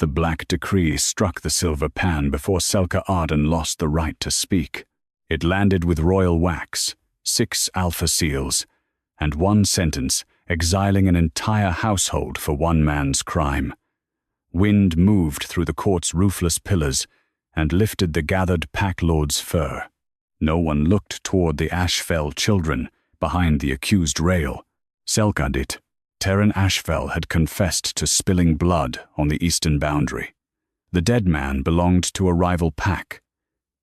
The black decree struck the silver pan before Selka Arden lost the right to speak. It landed with royal wax, 6 alpha seals, and 1 sentence exiling an entire household for one man's crime. Wind moved through the court's roofless pillars and lifted the gathered pack lord's fur. No one looked toward the Ashfell children behind the accused rail. Selka did. Terran Ashfell had confessed to spilling blood on the eastern boundary. The dead man belonged to a rival pack.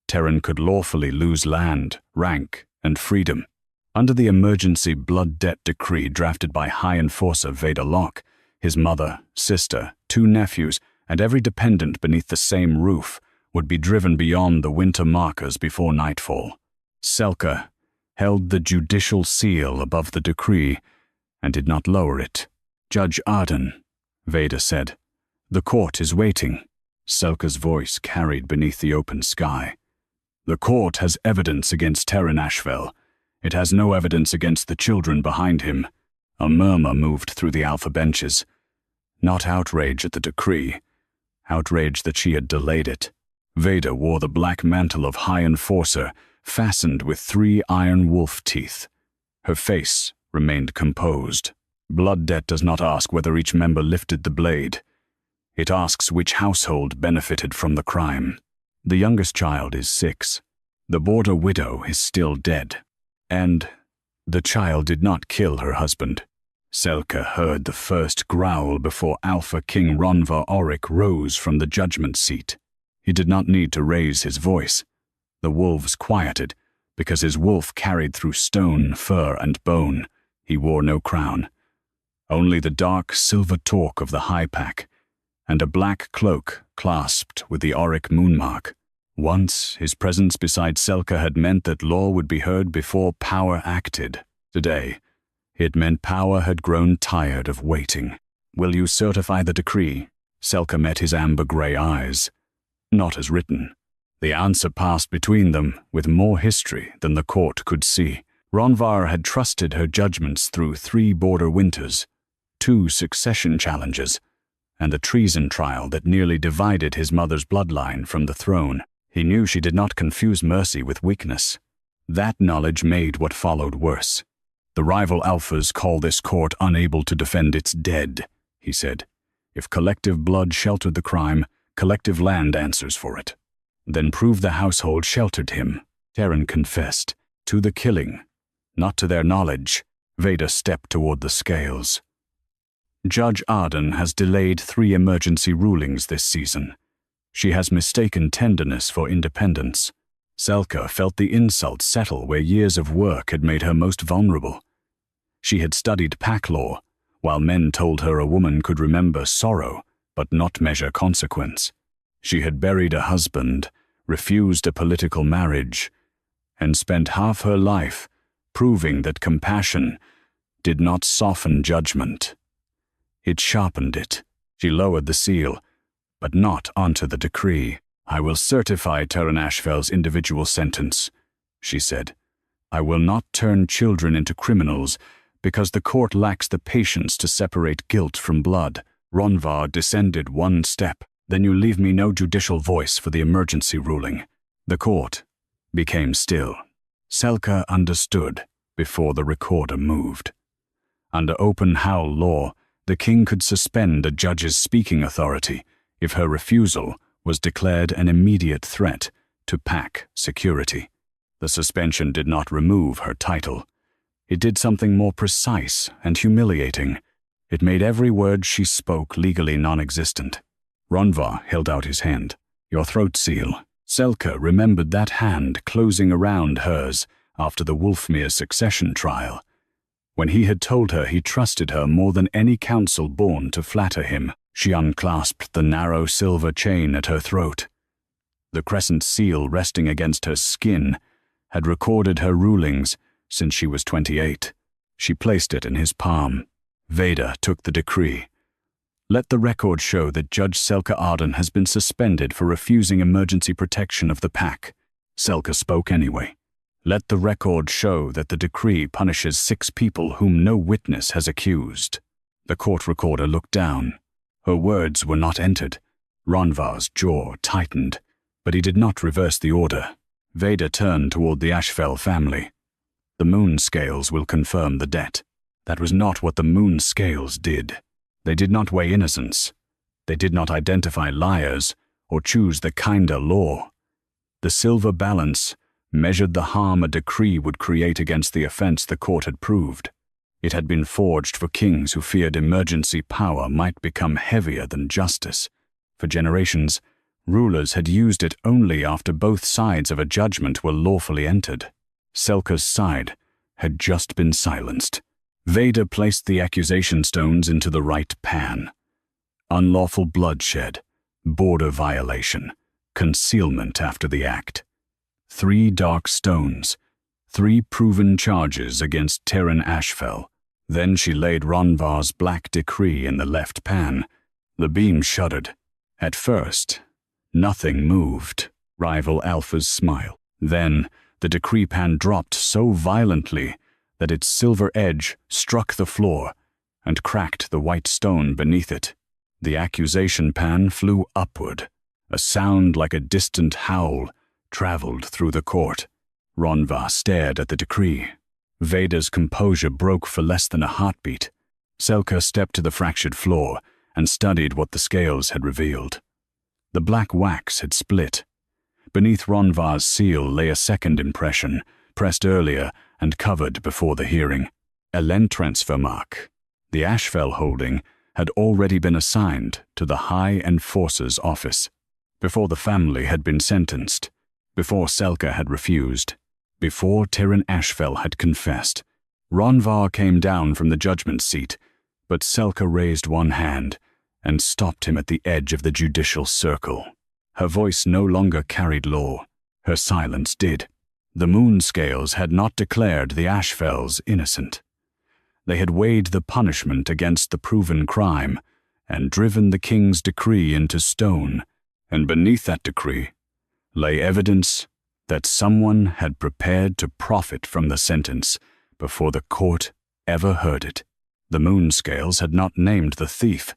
Terran could lawfully lose land, rank, and freedom. Under the emergency blood debt decree drafted by High Enforcer Vader Locke, his mother, sister, 2 nephews, and every dependent beneath the same roof would be driven beyond the winter markers before nightfall. Selka held the judicial seal above the decree and did not lower it. "Judge Arden," Vader said. "The court is waiting." Selka's voice carried beneath the open sky. "The court has evidence against Terran Ashfell. It has no evidence against the children behind him." A murmur moved through the alpha benches. Not outrage at the decree, outrage that she had delayed it. Vader wore the black mantle of High Enforcer, fastened with 3 iron wolf teeth. Her face remained composed. Blood debt does not ask whether each member lifted the blade. It asks which household benefited from the crime. The youngest child is 6. The border widow is still dead. And the child did not kill her husband. Selka heard the first growl before Alpha King Ronvar Orrick rose from the judgment seat. He did not need to raise his voice. The wolves quieted, because his wolf carried through stone, fur, and bone. He wore no crown. Only the dark silver torque of the high pack, and a black cloak clasped with the Orrick moonmark. Once, his presence beside Selka had meant that law would be heard before power acted. Today, it meant power had grown tired of waiting. "Will you certify the decree?" Selka met his amber-gray eyes. "Not as written." The answer passed between them with more history than the court could see. Ronvar had trusted her judgments through 3 border winters, 2 succession challenges, and a treason trial that nearly divided his mother's bloodline from the throne. He knew she did not confuse mercy with weakness. That knowledge made what followed worse. "The rival alphas call this court unable to defend its dead," he said. "If collective blood sheltered the crime, collective land answers for it. Then prove the household sheltered him." Terran confessed. "To the killing, not to their knowledge." Vader stepped toward the scales. "Judge Arden has delayed 3 emergency rulings this season. She has mistaken tenderness for independence." Selka felt the insult settle where years of work had made her most vulnerable. She had studied pack law, while men told her a woman could remember sorrow but not measure consequence. She had buried a husband, refused a political marriage, and spent half her life proving that compassion did not soften judgment. It sharpened it. She lowered the seal, but not onto the decree. "I will certify Terran Ashfell's individual sentence," she said. "I will not turn children into criminals because the court lacks the patience to separate guilt from blood." Ronvar descended 1 step. "Then you leave me no judicial voice for the emergency ruling." The court became still. Selka understood before the recorder moved. Under Open Howl law, the king could suspend a judge's speaking authority if her refusal was declared an immediate threat to pack security. The suspension did not remove her title. It did something more precise and humiliating. It made every word she spoke legally non-existent. Ronvar held out his hand. "Your throat seal." Selka remembered that hand closing around hers after the Wolfmere succession trial, when he had told her he trusted her more than any counsel born to flatter him. She unclasped the narrow silver chain at her throat. The crescent seal resting against her skin had recorded her rulings since she was 28. She placed it in his palm. Vader took the decree. "Let the record show that Judge Selka Arden has been suspended for refusing emergency protection of the pack." Selka spoke anyway. "Let the record show that the decree punishes 6 people whom no witness has accused." The court recorder looked down. Her words were not entered. Ronvar's jaw tightened, but he did not reverse the order. Veda turned toward the Ashfell family. The moon scales will confirm the debt. That was not what the moon scales did. They did not weigh innocence. They did not identify liars or choose the kinder law. The silver balance measured the harm a decree would create against the offense the court had proved. It had been forged for kings who feared emergency power might become heavier than justice. For generations, rulers had used it only after both sides of a judgment were lawfully entered. Selka's side had just been silenced. Veda placed the accusation stones into the right pan. Unlawful bloodshed, border violation, concealment after the act. 3 dark stones, 3 proven charges against Terran Ashfell. Then she laid Ronvar's black decree in the left pan. The beam shuddered. At first, nothing moved. Rival Alpha's smile. Then, the decree pan dropped so violently that its silver edge struck the floor and cracked the white stone beneath it. The accusation pan flew upward. A sound like a distant howl traveled through the court. Ronvar stared at the decree. Veda's composure broke for less than a heartbeat. Selka stepped to the fractured floor and studied what the scales had revealed. The black wax had split. Beneath Ronvar's seal lay a second impression, pressed earlier and covered before the hearing. A land transfer mark. The Ashfell holding had already been assigned to the High Enforcer's office. Before the family had been sentenced, before Selka had refused, before Terran Ashfell had confessed. Ronvar came down from the judgment seat, but Selka raised one hand and stopped him at the edge of the judicial circle. Her voice no longer carried law. Her silence did. The moon scales had not declared the Ashfells innocent. They had weighed the punishment against the proven crime and driven the king's decree into stone, and beneath that decree lay evidence that someone had prepared to profit from the sentence before the court ever heard it. The moon scales had not named the thief.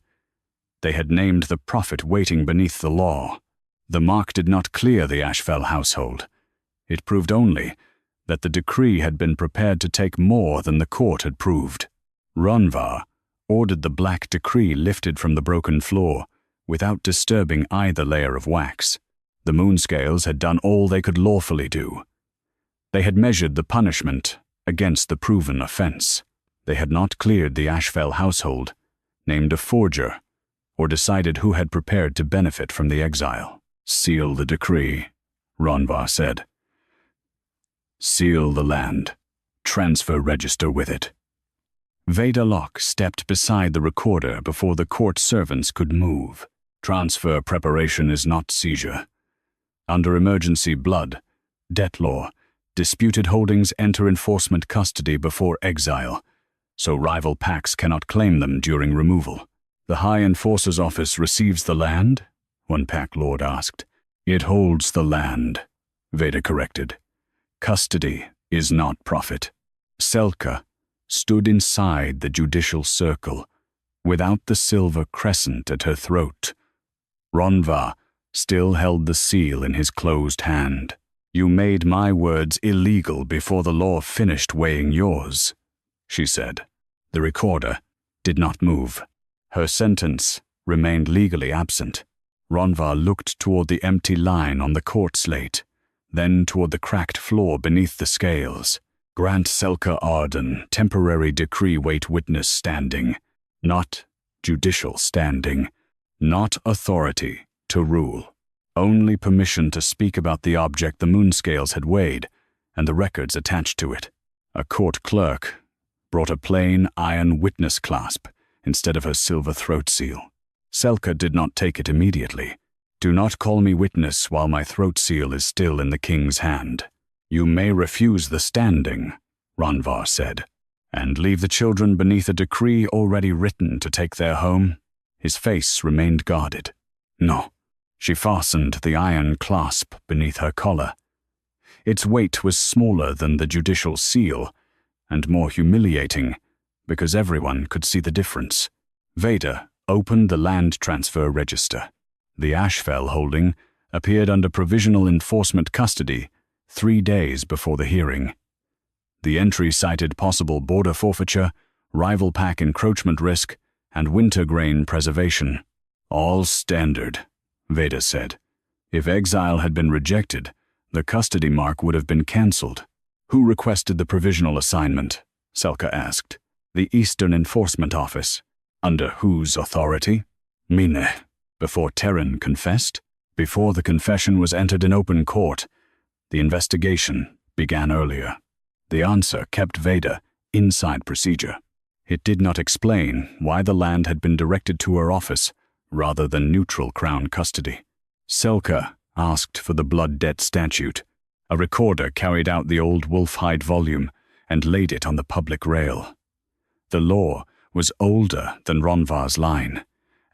They had named the prophet waiting beneath the law. The mark did not clear the Ashfell household. It proved only that the decree had been prepared to take more than the court had proved. Ronvar ordered the black decree lifted from the broken floor without disturbing either layer of wax. The moon scales had done all they could lawfully do. They had measured the punishment against the proven offense. They had not cleared the Ashfell household, named a forger, or decided who had prepared to benefit from the exile. "Seal the decree," Ronvar said. "Seal the land. Transfer register with it." Veda Locke stepped beside the recorder before the court servants could move. Transfer preparation is not seizure. Under emergency blood, debt law, disputed holdings enter enforcement custody before exile, so rival packs cannot claim them during removal. "The High Enforcer's office receives the land?" one pack lord asked. "It holds the land," Veda corrected. "Custody is not profit." Selka stood inside the judicial circle, without the silver crescent at her throat. Ronvar still held the seal in his closed hand. "You made my words illegal before the law finished weighing yours," she said. The recorder did not move. Her sentence remained legally absent. Ronvar looked toward the empty line on the court slate, then toward the cracked floor beneath the scales. "Grant Selka Arden temporary decree weight witness standing, not judicial standing, not authority to rule, only permission to speak about the object the moon scales had weighed and the records attached to it." A court clerk brought a plain iron witness clasp instead of her silver throat seal. Selka did not take it immediately. "Do not call me witness while my throat seal is still in the king's hand. You may refuse the standing," Ronvar said, "and leave the children beneath a decree already written to take their home." His face remained guarded. "No." She fastened the iron clasp beneath her collar. Its weight was smaller than the judicial seal, and more humiliating, because everyone could see the difference. Veda opened the land transfer register. The Ashfell holding appeared under provisional enforcement custody 3 days before the hearing. The entry cited possible border forfeiture, rival pack encroachment risk, and winter grain preservation. All standard, Veda said. If exile had been rejected, the custody mark would have been cancelled. Who requested the provisional assignment? Selka asked. The Eastern Enforcement Office. Under whose authority? Mine. Before Terran confessed? Before the confession was entered in open court. The investigation began earlier. The answer kept Veda inside procedure. It did not explain why the land had been directed to her office rather than neutral Crown custody. Selka asked for the blood debt statute. A recorder carried out the old wolf-hide volume and laid it on the public rail. The law was older than Ronvar's line,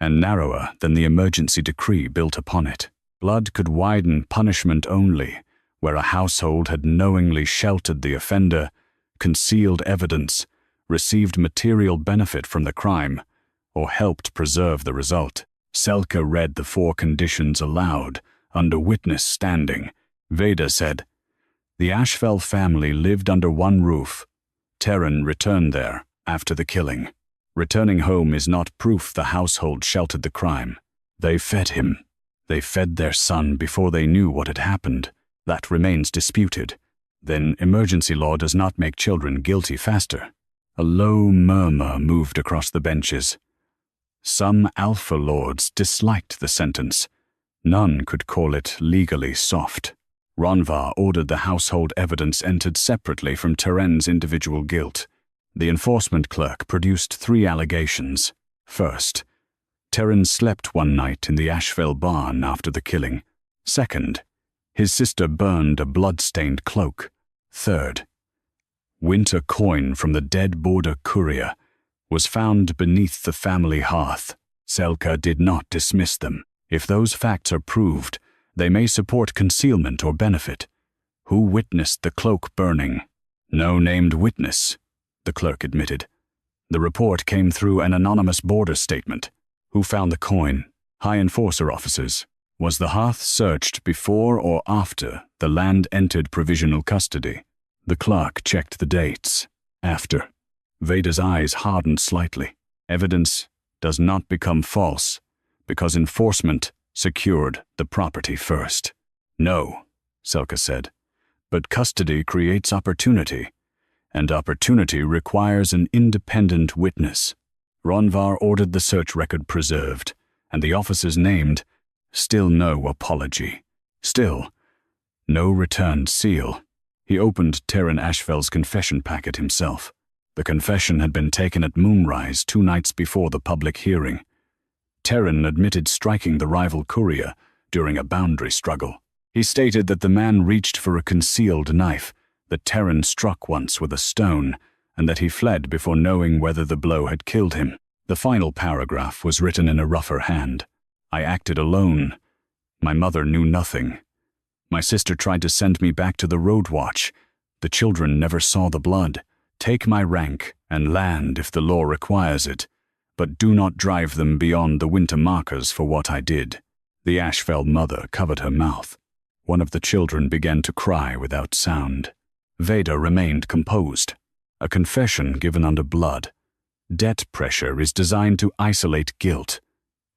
and narrower than the emergency decree built upon it. Blood could widen punishment only where a household had knowingly sheltered the offender, concealed evidence, received material benefit from the crime, or helped preserve the result. Selka read the 4 conditions aloud, under witness standing. Veda said, the Ashfell family lived under one roof. Terran returned there after the killing. Returning home is not proof the household sheltered the crime. They fed him. They fed their son before they knew what had happened. That remains disputed. Then emergency law does not make children guilty faster. A low murmur moved across the benches. Some alpha lords disliked the sentence. None could call it legally soft. Ronvar ordered the household evidence entered separately from Terran's individual guilt. The enforcement clerk produced 3 allegations. First, Terran slept one night in the Ashfell barn after the killing. Second, his sister burned a blood-stained cloak. Third, winter coin from the dead border courier was found beneath the family hearth. Selka did not dismiss them. If those facts are proved, they may support concealment or benefit. Who witnessed the cloak burning? No named witness, the clerk admitted. The report came through an anonymous border statement. Who found the coin? High enforcer officers. Was the hearth searched before or after the land entered provisional custody? The clerk checked the dates. After. Veda's eyes hardened slightly. Evidence does not become false because enforcement secured the property first. No, Selka said, but custody creates opportunity, and opportunity requires an independent witness. Ronvar ordered the search record preserved, and the officers named. Still no apology. Still, no returned seal. He opened Terran Ashfell's confession packet himself. The confession had been taken at moonrise 2 nights before the public hearing. Terran admitted striking the rival courier during a boundary struggle. He stated that the man reached for a concealed knife, that Terran struck once with a stone, and that he fled before knowing whether the blow had killed him. The final paragraph was written in a rougher hand. I acted alone. My mother knew nothing. My sister tried to send me back to the road watch. The children never saw the blood. Take my rank and land if the law requires it, but do not drive them beyond the winter markers for what I did. The Ashfell mother covered her mouth. One of the children began to cry without sound. Veda remained composed. A confession given under blood. Debt pressure is designed to isolate guilt.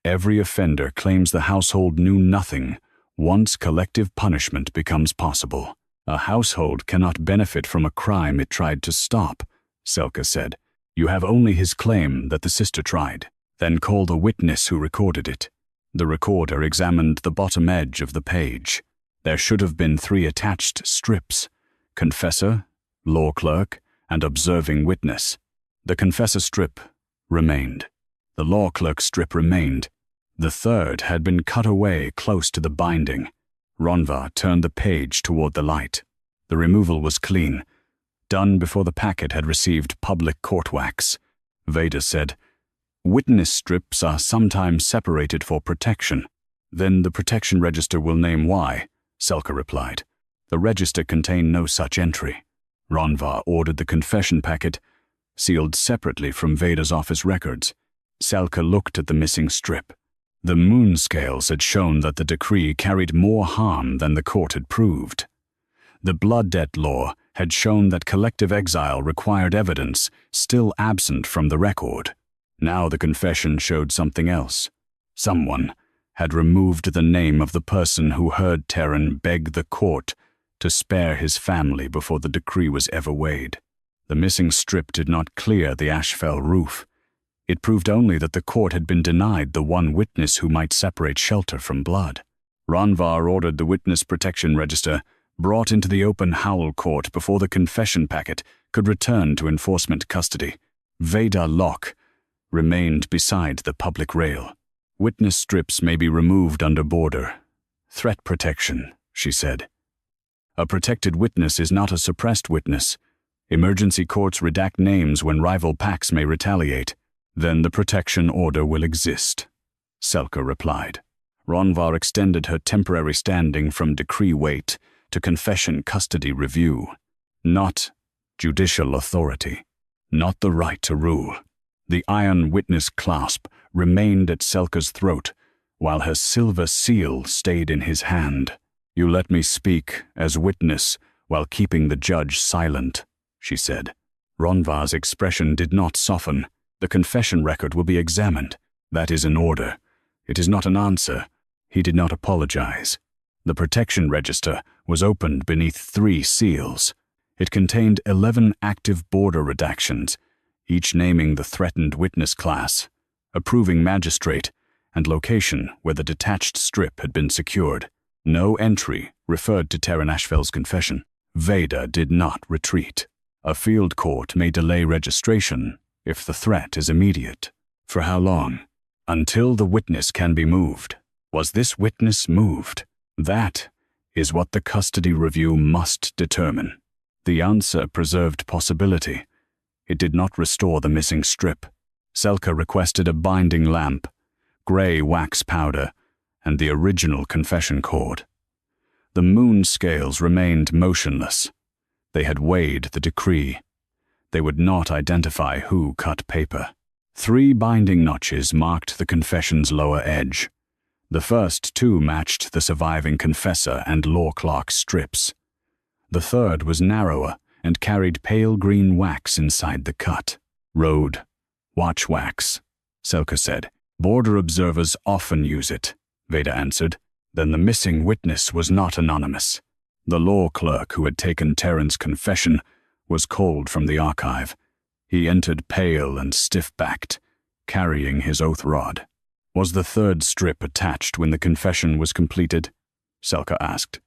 Every offender claims the household knew nothing once collective punishment becomes possible. A household cannot benefit from a crime it tried to stop, Selka said. You have only his claim that the sister tried. Then call the witness who recorded it. The recorder examined the bottom edge of the page. There should have been 3 attached strips: confessor, law clerk, and observing witness. The confessor strip remained. The law clerk strip remained. The third had been cut away close to the binding. Ronvar turned the page toward the light. The removal was clean, done before the packet had received public court wax. Veda said, witness strips are sometimes separated for protection. Then the protection register will name why, Selka replied. The register contained no such entry. Ronvar ordered the confession packet, sealed separately from Veda's office records. Selka looked at the missing strip. The moon scales had shown that the decree carried more harm than the court had proved. The blood debt law had shown that collective exile required evidence still absent from the record. Now the confession showed something else. Someone had removed the name of the person who heard Terran beg the court to spare his family before the decree was ever weighed. The missing strip did not clear the Ashfell roof. It proved only that the court had been denied the one witness who might separate shelter from blood. Ronvar ordered the witness protection register brought into the Open Howl Court before the confession packet could return to enforcement custody. Veda Locke remained beside the public rail. Witness strips may be removed under border. Threat protection, she said. A protected witness is not a suppressed witness. Emergency courts redact names when rival packs may retaliate. Then the protection order will exist, Selka replied. Ronvar extended her temporary standing from decree wait to confession custody review. Not judicial authority. Not the right to rule. The iron witness clasp remained at Selka's throat, while her silver seal stayed in his hand. You let me speak as witness while keeping the judge silent, she said. Ronvar's expression did not soften. The confession record will be examined. That is an order. It is not an answer. He did not apologize. The protection register was opened beneath 3 seals. It contained 11 active border redactions, each naming the threatened witness class, approving magistrate, and location where the detached strip had been secured. No entry referred to Terran Ashfell's confession. Veda did not retreat. A field court may delay registration if the threat is immediate. For how long? Until the witness can be moved. Was this witness moved? That is what the custody review must determine. The answer preserved possibility. It did not restore the missing strip. Selka requested a binding lamp, gray wax powder, and the original confession cord. The moon scales remained motionless. They had weighed the decree. They would not identify who cut paper. 3 binding notches marked the confession's lower edge. The first 2 matched the surviving confessor and law clerk strips. The third was narrower and carried pale green wax inside the cut. Road watch wax, Selka said. Border observers often use it, Veda answered. Then the missing witness was not anonymous. The law clerk who had taken Terran's confession was called from the archive. He entered pale and stiff-backed, carrying his oath rod. Was the third strip attached when the confession was completed? Selka asked.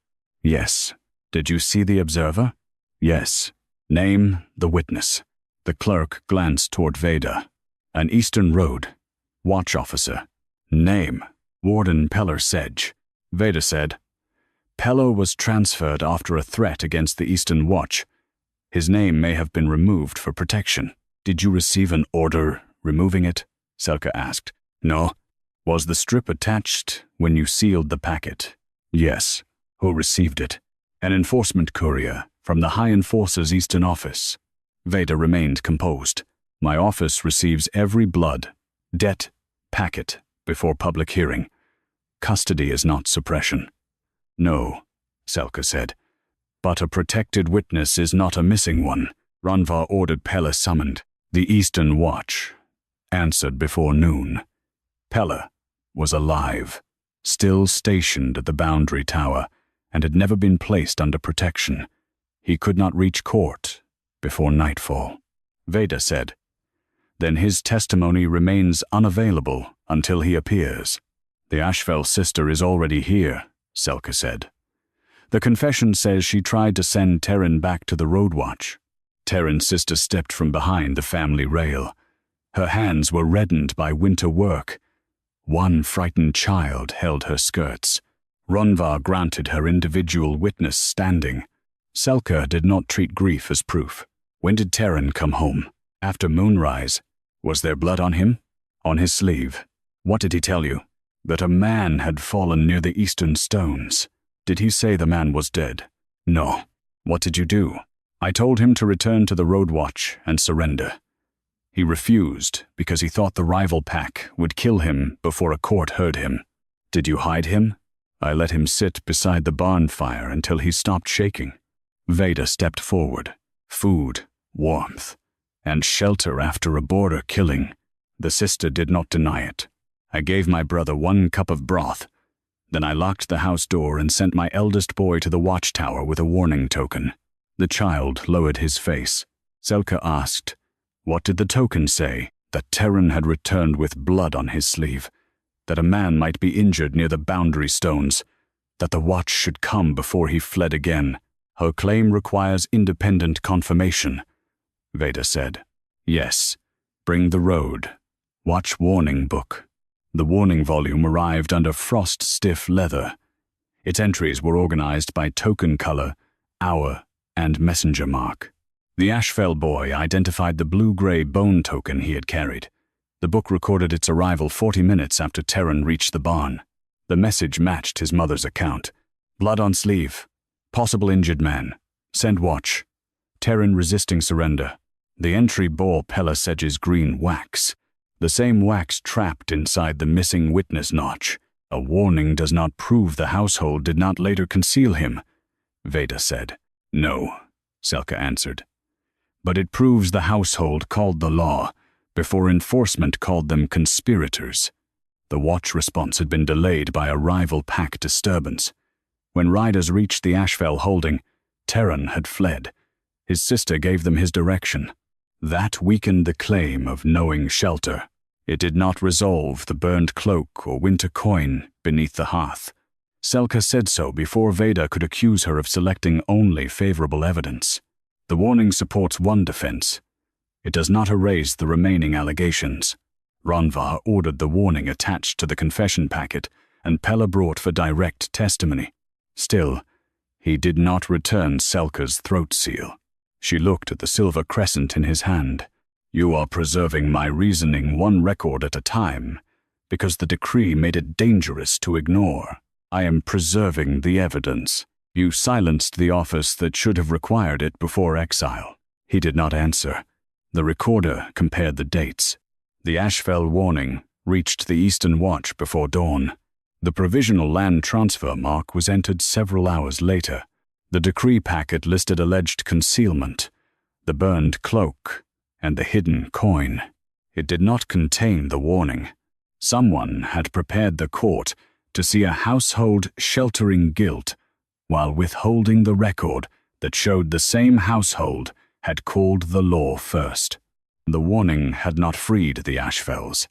Yes. Did you see the observer? Yes. Name the witness. The clerk glanced toward Veda. An Eastern Road. Watch officer. Name. Warden Peller Sedge. Veda said. Peller was transferred after a threat against the Eastern Watch. His name may have been removed for protection. Did you receive an order removing it? Selka asked. No. Was the strip attached when you sealed the packet? Yes. Who received it? An enforcement courier from the High Enforcer's Eastern Office. Veda remained composed. My office receives every blood, debt, packet before public hearing. Custody is not suppression. No, Selka said. But a protected witness is not a missing one. Ronvar ordered Pella summoned. The Eastern Watch answered before noon. Pella was alive, still stationed at the boundary tower, and had never been placed under protection. He could not reach court before nightfall. Veda said. Then his testimony remains unavailable until he appears. The Ashfell sister is already here, Selka said. The confession says she tried to send Terran back to the road watch. Terran's sister stepped from behind the family rail. Her hands were reddened by winter work. One frightened child held her skirts. Ronvar granted her individual witness standing. Selka did not treat grief as proof. When did Terran come home? After moonrise. Was there blood on him? On his sleeve. What did he tell you? That a man had fallen near the eastern stones. Did he say the man was dead? No. What did you do? I told him to return to the road watch and surrender. He refused because he thought the rival pack would kill him before a court heard him. Did you hide him? I let him sit beside the barn fire until he stopped shaking. Veda stepped forward. Food, warmth, and shelter after a border killing. The sister did not deny it. I gave my brother 1 cup of broth. Then I locked the house door and sent my eldest boy to the watchtower with a warning token. The child lowered his face. Selka asked, "What did the token say?" That Terran had returned with blood on his sleeve, that a man might be injured near the boundary stones, that the watch should come before he fled again. Her claim requires independent confirmation, Veda said. Yes, bring the road. Watch warning book. The warning volume arrived under frost-stiff leather. Its entries were organized by token color, hour, and messenger mark. The Ashfell boy identified the blue-gray bone token he had carried. The book recorded its arrival 40 minutes after Terran reached the barn. The message matched his mother's account. Blood on sleeve. Possible injured man. Send watch. Terran resisting surrender. The entry bore Pella Sedge's green wax. The same wax trapped inside the missing witness notch. A warning does not prove the household did not later conceal him, Veda said. No, Selka answered. But it proves the household called the law, before enforcement called them conspirators. The watch response had been delayed by a rival pack disturbance. When riders reached the Ashfell holding, Terran had fled. His sister gave them his direction. That weakened the claim of knowing shelter. It did not resolve the burned cloak or winter coin beneath the hearth. Selka said so before Veda could accuse her of selecting only favorable evidence. The warning supports one defense. It does not erase the remaining allegations. Ronvar ordered the warning attached to the confession packet, and Pella brought for direct testimony. Still, he did not return Selka's throat seal. She looked at the silver crescent in his hand. You are preserving my reasoning 1 record at a time, because the decree made it dangerous to ignore. I am preserving the evidence. You silenced the office that should have required it before exile. He did not answer. The recorder compared the dates. The Ashfell warning reached the Eastern Watch before dawn. The provisional land transfer mark was entered several hours later. The decree packet listed alleged concealment, the burned cloak, and the hidden coin. It did not contain the warning. Someone had prepared the court to see a household sheltering guilt while withholding the record that showed the same household had called the law first. The warning had not freed the Ashfells.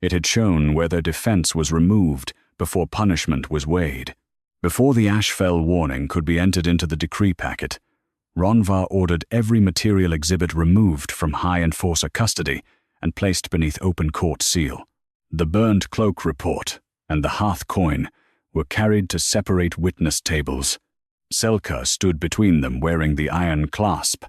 It had shown where their defense was removed before punishment was weighed. Before the Ashfell warning could be entered into the decree packet, Ronvar ordered every material exhibit removed from high enforcer custody and placed beneath open court seal. The burned cloak report and the hearth coin were carried to separate witness tables. Selka stood between them wearing the iron clasp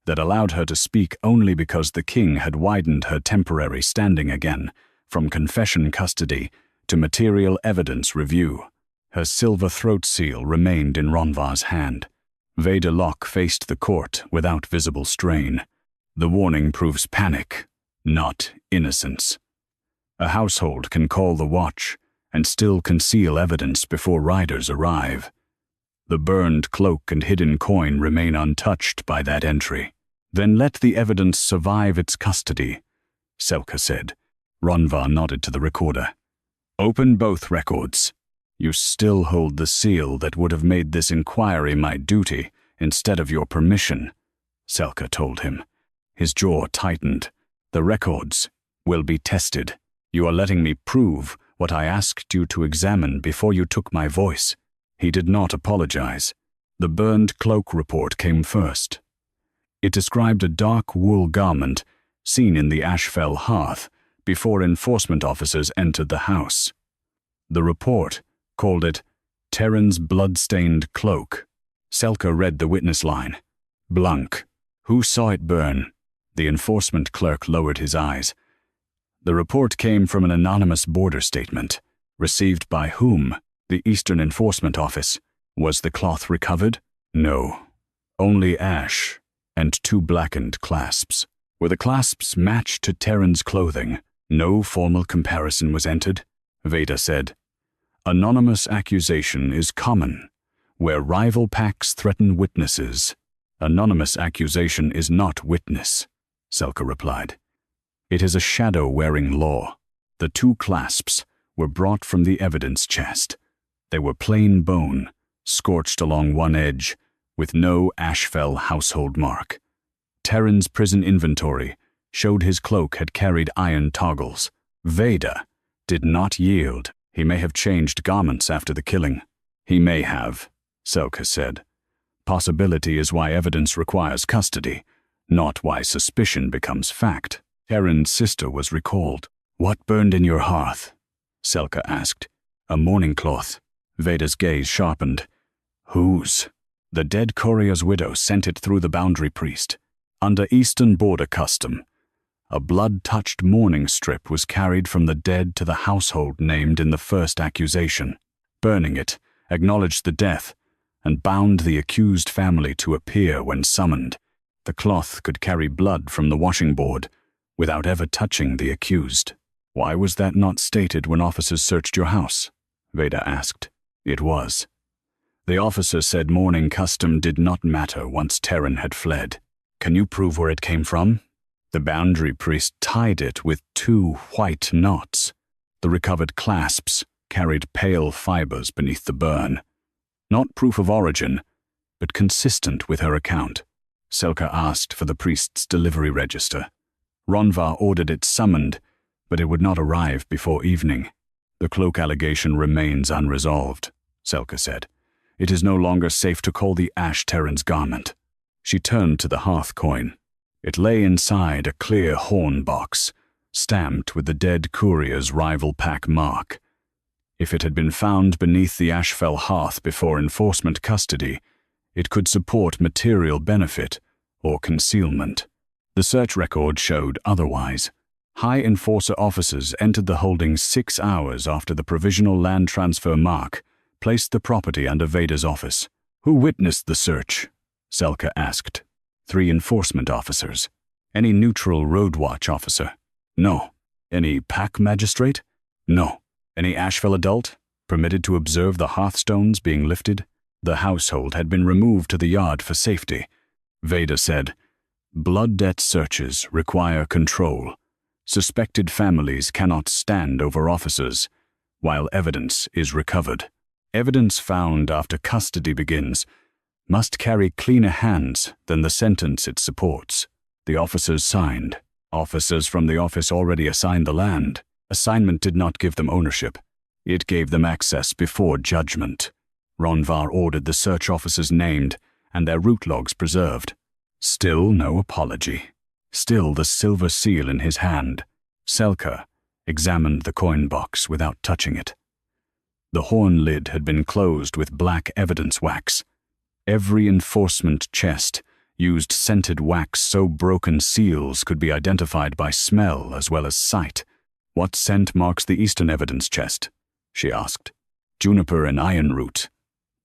that allowed her to speak only because the king had widened her temporary standing again from confession custody to material evidence review. Her silver throat seal remained in Ronvar's hand. Veda Locke faced the court without visible strain. The warning proves panic, not innocence. A household can call the watch and still conceal evidence before riders arrive. The burned cloak and hidden coin remain untouched by that entry. Then let the evidence survive its custody, Selka said. Ronvar nodded to the recorder. Open both records. You still hold the seal that would have made this inquiry my duty instead of your permission, Selka told him. His jaw tightened. The records will be tested. You are letting me prove what I asked you to examine before you took my voice. He did not apologize. The burned cloak report came first. It described a dark wool garment seen in the Ashfell hearth before enforcement officers entered the house. The report called it Terran's blood-stained cloak. Selka read the witness line. Blank. Who saw it burn? The enforcement clerk lowered his eyes. The report came from an anonymous border statement. Received by whom? The Eastern Enforcement Office. Was the cloth recovered? No. Only ash and 2 blackened clasps. Were the clasps matched to Terran's clothing? No formal comparison was entered. Veda said, "Anonymous accusation is common. Where rival packs threaten witnesses, anonymous accusation is not witness," Selka replied. "It is a shadow-wearing law. The two clasps were brought from the evidence chest. They were plain bone, scorched along one edge, with no Ashfell household mark. Terran's prison inventory showed his cloak had carried iron toggles. Veda did not yield. He may have changed garments after the killing." "He may have," Selka said. "Possibility is why evidence requires custody, not why suspicion becomes fact." Terran's sister was recalled. "What burned in your hearth?" Selka asked. "A mourning cloth." Veda's gaze sharpened. "Whose?" "The dead courier's widow sent it through the boundary priest. Under Eastern border custom, a blood-touched mourning strip was carried from the dead to the household named in the first accusation. Burning it acknowledged the death and bound the accused family to appear when summoned. The cloth could carry blood from the washing board without ever touching the accused." "Why was that not stated when officers searched your house?" Veda asked. "It was. The officer said mourning custom did not matter once Terran had fled." "Can you prove where it came from?" "The boundary priest tied it with 2 white knots. The recovered clasps carried pale fibers beneath the burn. Not proof of origin, but consistent with her account." Selka asked for the priest's delivery register. Ronvar ordered it summoned, but it would not arrive before evening. "The cloak allegation remains unresolved," Selka said. "It is no longer safe to call the ash Terran's garment." She turned to the hearth coin. It lay inside a clear horn box, stamped with the dead courier's rival pack mark. If it had been found beneath the Ashfell hearth before enforcement custody, it could support material benefit or concealment. The search record showed otherwise. High Enforcer officers entered the holding 6 hours after the provisional land transfer mark placed the property under Veda's office. "Who witnessed the search?" Selka asked. 3 enforcement officers. "Any neutral road watch officer?" "No." "Any pack magistrate?" "No." "Any Ashfell adult permitted to observe the hearthstones being lifted?" The household had been removed to the yard for safety. Veda said, "Blood debt searches require control. Suspected families cannot stand over officers while evidence is recovered. Evidence found after custody begins must carry cleaner hands than the sentence it supports." The officers signed. Officers from the office already assigned the land. Assignment did not give them ownership. It gave them access before judgment. Ronvar ordered the search officers named and their route logs preserved. Still no apology. Still the silver seal in his hand. Selka examined the coin box without touching it. The horn lid had been closed with black evidence wax. Every enforcement chest used scented wax so broken seals could be identified by smell as well as sight. "What scent marks the Eastern evidence chest?" she asked. "Juniper and ironroot,"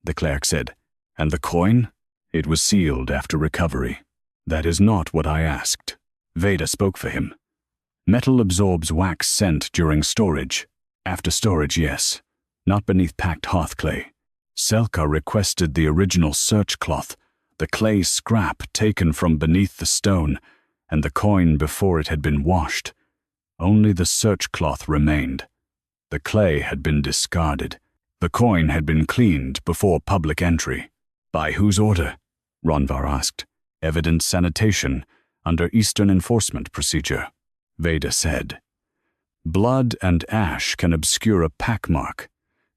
the clerk said. "And the coin?" "It was sealed after recovery." "That is not what I asked." Veda spoke for him. "Metal absorbs wax scent during storage." "After storage, yes. Not beneath packed hearth clay." Selka requested the original search cloth, the clay scrap taken from beneath the stone, and the coin before it had been washed. Only the search cloth remained. The clay had been discarded. The coin had been cleaned before public entry. "By whose order?" Ronvar asked. "Evidence sanitation, under Eastern enforcement procedure," Veda said. "Blood and ash can obscure a pack mark.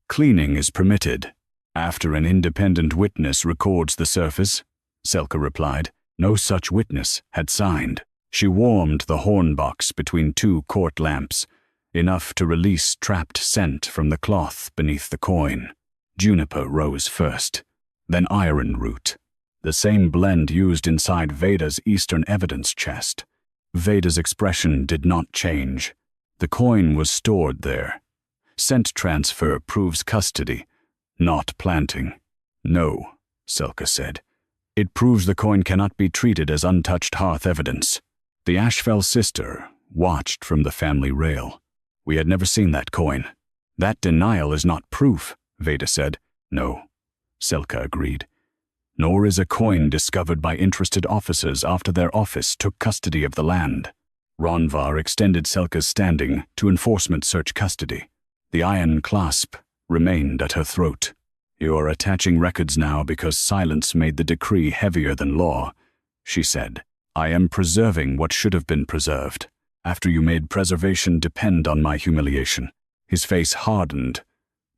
Cleaning is permitted after an independent witness records the surface," Selka replied. No such witness had signed. She warmed the horn box between 2 court lamps, enough to release trapped scent from the cloth beneath the coin. Juniper rose first, then ironroot, the same blend used inside Veda's Eastern evidence chest. Veda's expression did not change. The coin was stored there. Scent transfer proves custody, not planting. "No," Selka said. "It proves the coin cannot be treated as untouched hearth evidence." The Ashfell sister watched from the family rail. We had never seen that coin. That denial is not proof, Veda said. No, Selka agreed. Nor is a coin discovered by interested officers after their office took custody of the land. Ronvar extended Selka's standing to enforcement search custody. The iron clasp remained at her throat. You are attaching records now because silence made the decree heavier than law, she said. I am preserving what should have been preserved. After you made preservation depend on my humiliation. His face hardened,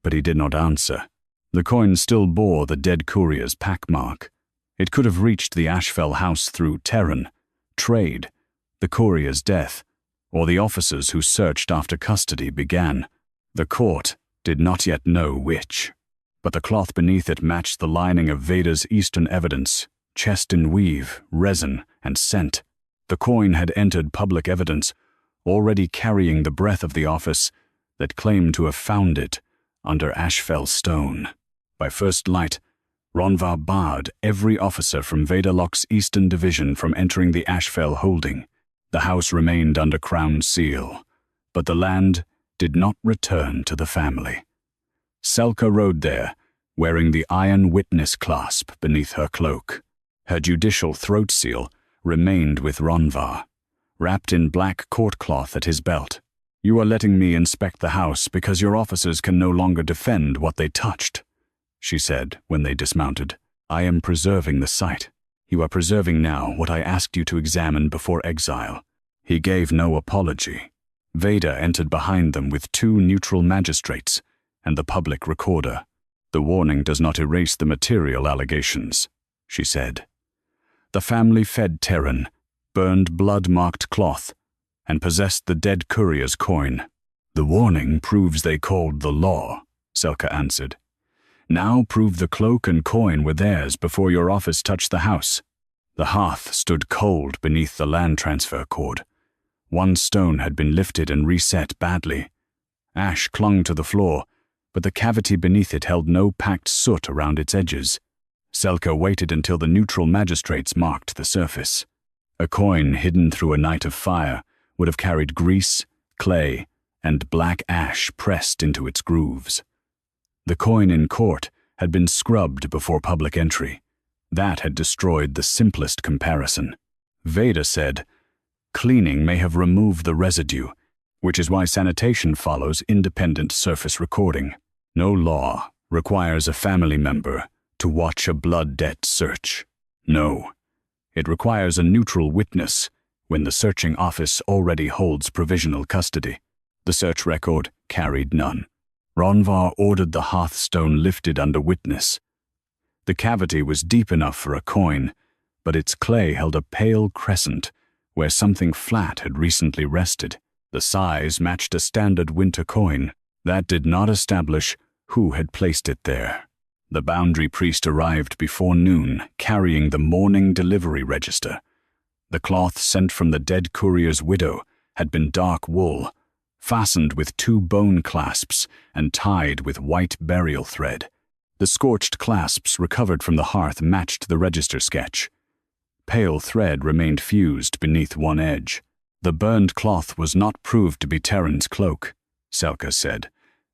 but he did not answer. The coin still bore the dead courier's pack mark. It could have reached the Ashfell house through Terran, trade, the courier's death, or the officers who searched after custody began. The court did not yet know which, but the cloth beneath it matched the lining of Veda's Eastern evidence, chest in weave, resin, and scent. The coin had entered public evidence, already carrying the breath of the office that claimed to have found it under Ashfell stone. By first light, Ronvar barred every officer from Veda Locke's Eastern Division from entering the Ashfell holding. The house remained under crown seal, but the land did not return to the family. Selka rode there, wearing the iron witness clasp beneath her cloak. Her judicial throat seal remained with Ronvar, wrapped in black court cloth at his belt. You are letting me inspect the house because your officers can no longer defend what they touched, she said when they dismounted. I am preserving the site. You are preserving now what I asked you to examine before exile. He gave no apology. Veda entered behind them with 2 neutral magistrates and the public recorder. The warning does not erase the material allegations, she said. The family fed Terran, burned blood-marked cloth, and possessed the dead courier's coin. The warning proves they called the law, Selka answered. Now prove the cloak and coin were theirs before your office touched the house. The hearth stood cold beneath the land transfer cord. One stone had been lifted and reset badly. Ash clung to the floor, but the cavity beneath it held no packed soot around its edges. Selka waited until the neutral magistrates marked the surface. A coin hidden through a night of fire would have carried grease, clay, and black ash pressed into its grooves. The coin in court had been scrubbed before public entry. That had destroyed the simplest comparison. Veda said, cleaning may have removed the residue, which is why sanitation follows independent surface recording. No law requires a family member to watch a blood debt search. No, it requires a neutral witness when the searching office already holds provisional custody. The search record carried none. Ronvar ordered the hearthstone lifted under witness. The cavity was deep enough for a coin, but its clay held a pale crescent where something flat had recently rested. The size matched a standard winter coin. That did not establish who had placed it there. The boundary priest arrived before noon, carrying the morning delivery register. The cloth sent from the dead courier's widow had been dark wool, fastened with 2 bone clasps and tied with white burial thread. The scorched clasps recovered from the hearth matched the register sketch. Pale thread remained fused beneath one edge. The burned cloth was not proved to be Terran's cloak, Selka said.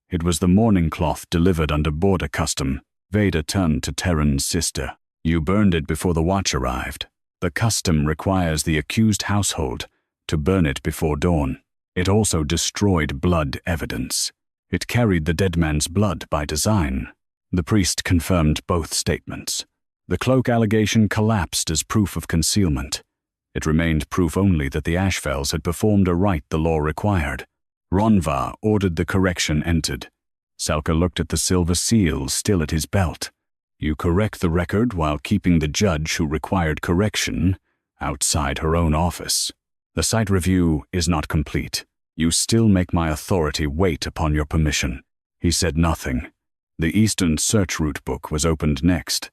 It was the mourning cloth delivered under border custom. Veda turned to Terran's sister. You burned it before the watch arrived. The custom requires the accused household to burn it before dawn. It also destroyed blood evidence. It carried the dead man's blood by design. The priest confirmed both statements. The cloak allegation collapsed as proof of concealment. It remained proof only that the Ashfells had performed a rite the law required. Ronvar ordered the correction entered. Selka looked at the silver seal still at his belt. You correct the record while keeping the judge who required correction outside her own office. The site review is not complete. You still make my authority wait upon your permission. He said nothing. The Eastern search route book was opened next.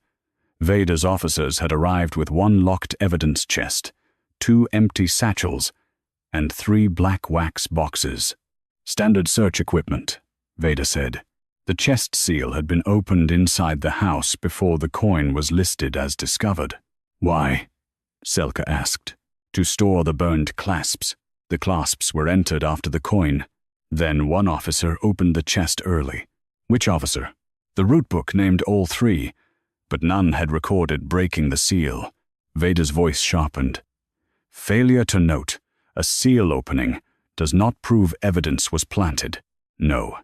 Veda's officers had arrived with 1 locked evidence chest, 2 empty satchels, and 3 black wax boxes. Standard search equipment, Veda said. The chest seal had been opened inside the house before the coin was listed as discovered. Why? Selka asked. To store the burned clasps. The clasps were entered after the coin. Then one officer opened the chest early. Which officer? The route book named all three, but none had recorded breaking the seal. Veda's voice sharpened. Failure to note a seal opening does not prove evidence was planted. No.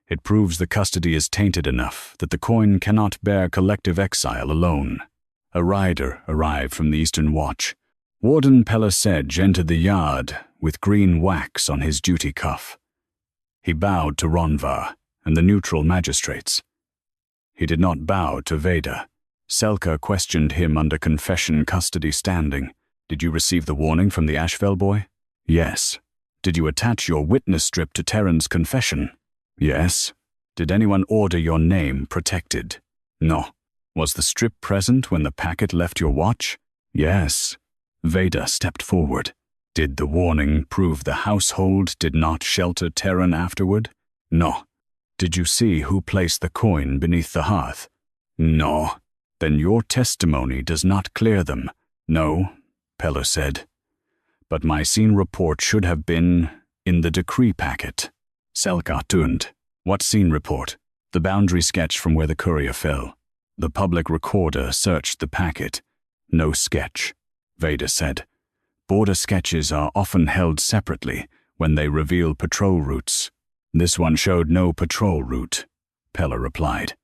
It proves the custody is tainted enough that the coin cannot bear collective exile alone. A rider arrived from the Eastern Watch. Warden Pella Sedge entered the yard with green wax on his duty cuff. He bowed to Ronvar and the neutral magistrates. He did not bow to Veda. Selka questioned him under confession custody standing. Did you receive the warning from the Ashfell boy? Yes. Did you attach your witness strip to Terran's confession? Yes. Did anyone order your name protected? No. Was the strip present when the packet left your watch? Yes. Veda stepped forward. Did the warning prove the household did not shelter Terran afterward? No. Did you see who placed the coin beneath the hearth? No. Then your testimony does not clear them. No, Pella said. But my scene report should have been in the decree packet. Selka turned. What scene report? The boundary sketch from where the courier fell. The public recorder searched the packet. No sketch, Veda said. Border sketches are often held separately when they reveal patrol routes. This one showed no patrol route, Pella replied.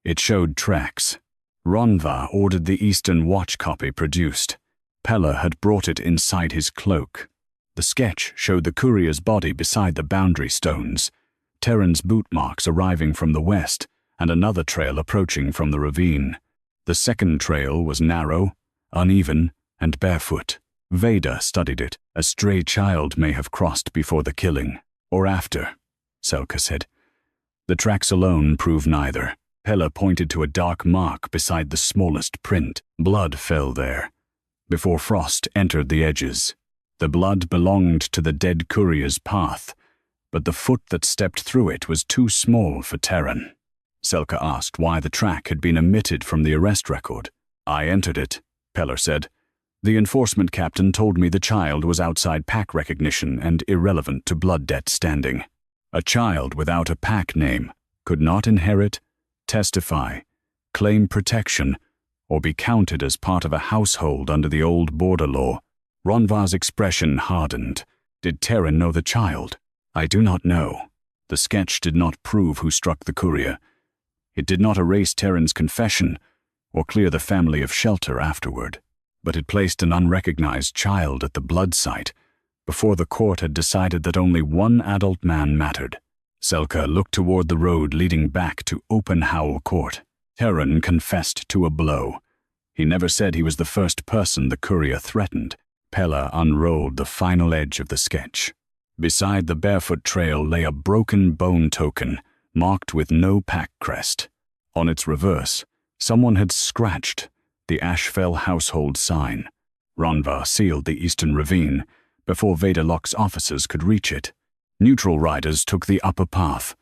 It showed tracks. Ronvar ordered the Eastern Watch copy produced. Pella had brought it inside his cloak. The sketch showed the courier's body beside the boundary stones, Terran's boot marks arriving from the west, and another trail approaching from the ravine. The second trail was narrow, uneven, and barefoot. Veda studied it. A stray child may have crossed before the killing, or after, Selka said. The tracks alone prove neither. Pella pointed to a dark mark beside the smallest print. Blood fell there, before frost entered the edges. The blood belonged to the dead courier's path, but the foot that stepped through it was too small for Terran. Selka asked why the track had been omitted from the arrest record. I entered it, Pella said. The enforcement captain told me the child was outside pack recognition and irrelevant to blood debt standing. A child without a pack name could not inherit, testify, claim protection, or be counted as part of a household under the old border law. Ronvar's expression hardened. Did Terran know the child? I do not know. The sketch did not prove who struck the courier. It did not erase Terran's confession or clear the family of shelter afterward, but it placed an unrecognized child at the blood site before the court had decided that only one adult man mattered. Selka looked toward the road leading back to Open Howl Court. Terran confessed to a blow. He never said he was the first person the courier threatened. Pella unrolled the final edge of the sketch. Beside the barefoot trail lay a broken bone token, marked with no pack crest. On its reverse, someone had scratched the Ashfell household sign. Ronvar sealed the eastern ravine before Veda Locke's officers could reach it. Neutral riders took the upper path.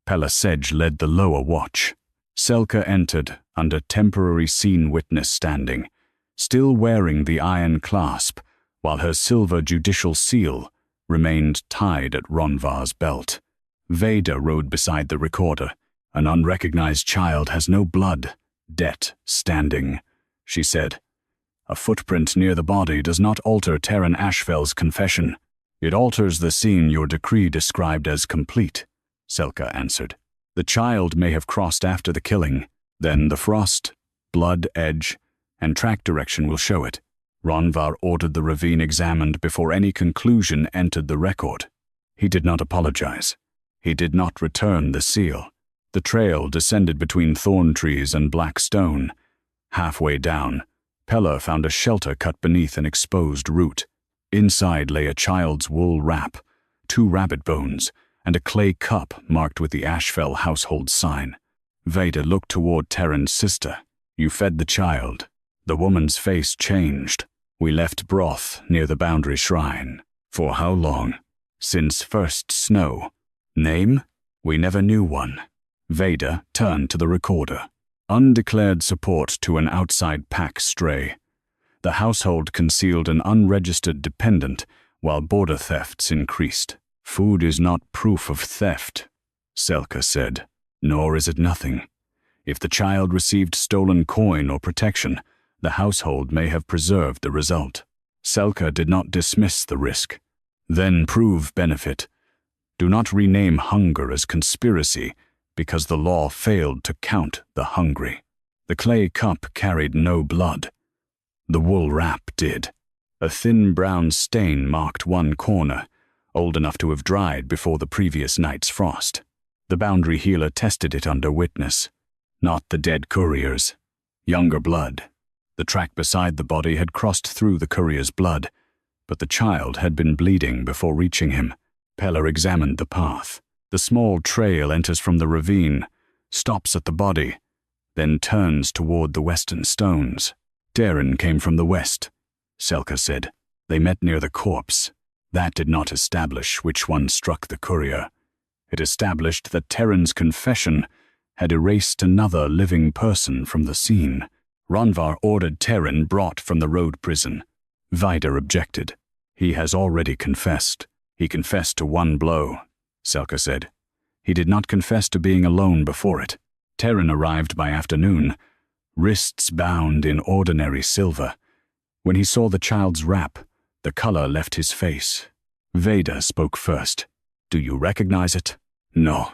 Pella Sedge led the lower watch. Selka entered under temporary scene witness standing, still wearing the iron clasp, while her silver judicial seal remained tied at Ronvar's belt. Veda rode beside the recorder. An unrecognized child has no blood debt standing, she said. A footprint near the body does not alter Terran Ashfell's confession. It alters the scene your decree described as complete, Selka answered. The child may have crossed after the killing. Then the frost, blood edge, and track direction will show it. Ronvar ordered the ravine examined before any conclusion entered the record. He did not apologize. He did not return the seal. The trail descended between thorn trees and black stone. Halfway down, Pella found a shelter cut beneath an exposed root. Inside lay a child's wool wrap, 2 rabbit bones, and a clay cup marked with the Ashfell household sign. Veda looked toward Terran's sister. You fed the child. The woman's face changed. We left broth near the boundary shrine. For how long? Since first snow. Name? We never knew one. Veda turned to the recorder. Undeclared support to an outside pack stray. The household concealed an unregistered dependent, while border thefts increased. Food is not proof of theft, Selka said, nor is it nothing. If the child received stolen coin or protection, the household may have preserved the result. Selka did not dismiss the risk. Then prove benefit. Do not rename hunger as conspiracy, because the law failed to count the hungry. The clay cup carried no blood. The wool wrap did. A thin brown stain marked one corner, old enough to have dried before the previous night's frost. The boundary healer tested it under witness. Not the dead courier's. Younger blood. The track beside the body had crossed through the courier's blood, but the child had been bleeding before reaching him. Pella examined the path. The small trail enters from the ravine, stops at the body, then turns toward the western stones. Darren came from the west, Selka said. They met near the corpse. That did not establish which one struck the courier. It established that Terran's confession had erased another living person from the scene. Ronvar ordered Terran brought from the road prison. Vida objected. He has already confessed. He confessed to one blow, Selka said. He did not confess to being alone before it. Terran arrived by afternoon, wrists bound in ordinary silver. When he saw the child's wrap, the color left his face. Vida spoke first. Do you recognize it? No.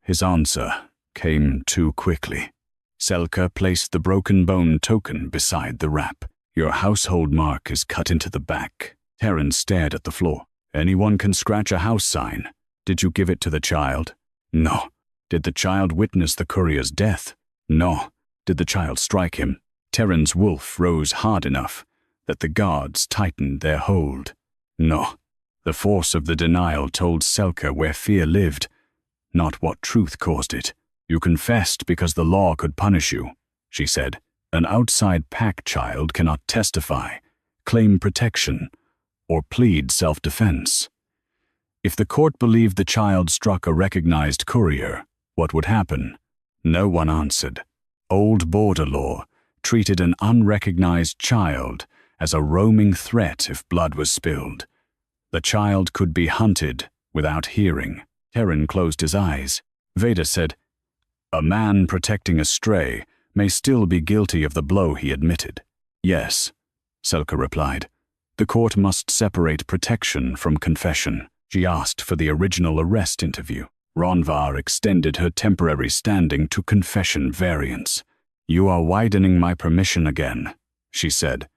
His answer came too quickly. Selka placed the broken bone token beside the wrap. Your household mark is cut into the back. Terran stared at the floor. Anyone can scratch a house sign. Did you give it to the child? No. Did the child witness the courier's death? No. Did the child strike him? Terran's wolf rose hard enough that the guards tightened their hold. No. The force of the denial told Selka where fear lived, not what truth caused it. You confessed because the law could punish you, she said. An outside pack child cannot testify, claim protection, or plead self-defense. If the court believed the child struck a recognized courier, what would happen? No one answered. Old border law treated an unrecognized child as a roaming threat if blood was spilled. The child could be hunted without hearing. Terran closed his eyes. Vida said, a man protecting a stray may still be guilty of the blow he admitted. Yes, Selka replied. The court must separate protection from confession. She asked for the original arrest interview. Ronvar extended her temporary standing to confession variance. You are widening my permission again, she said,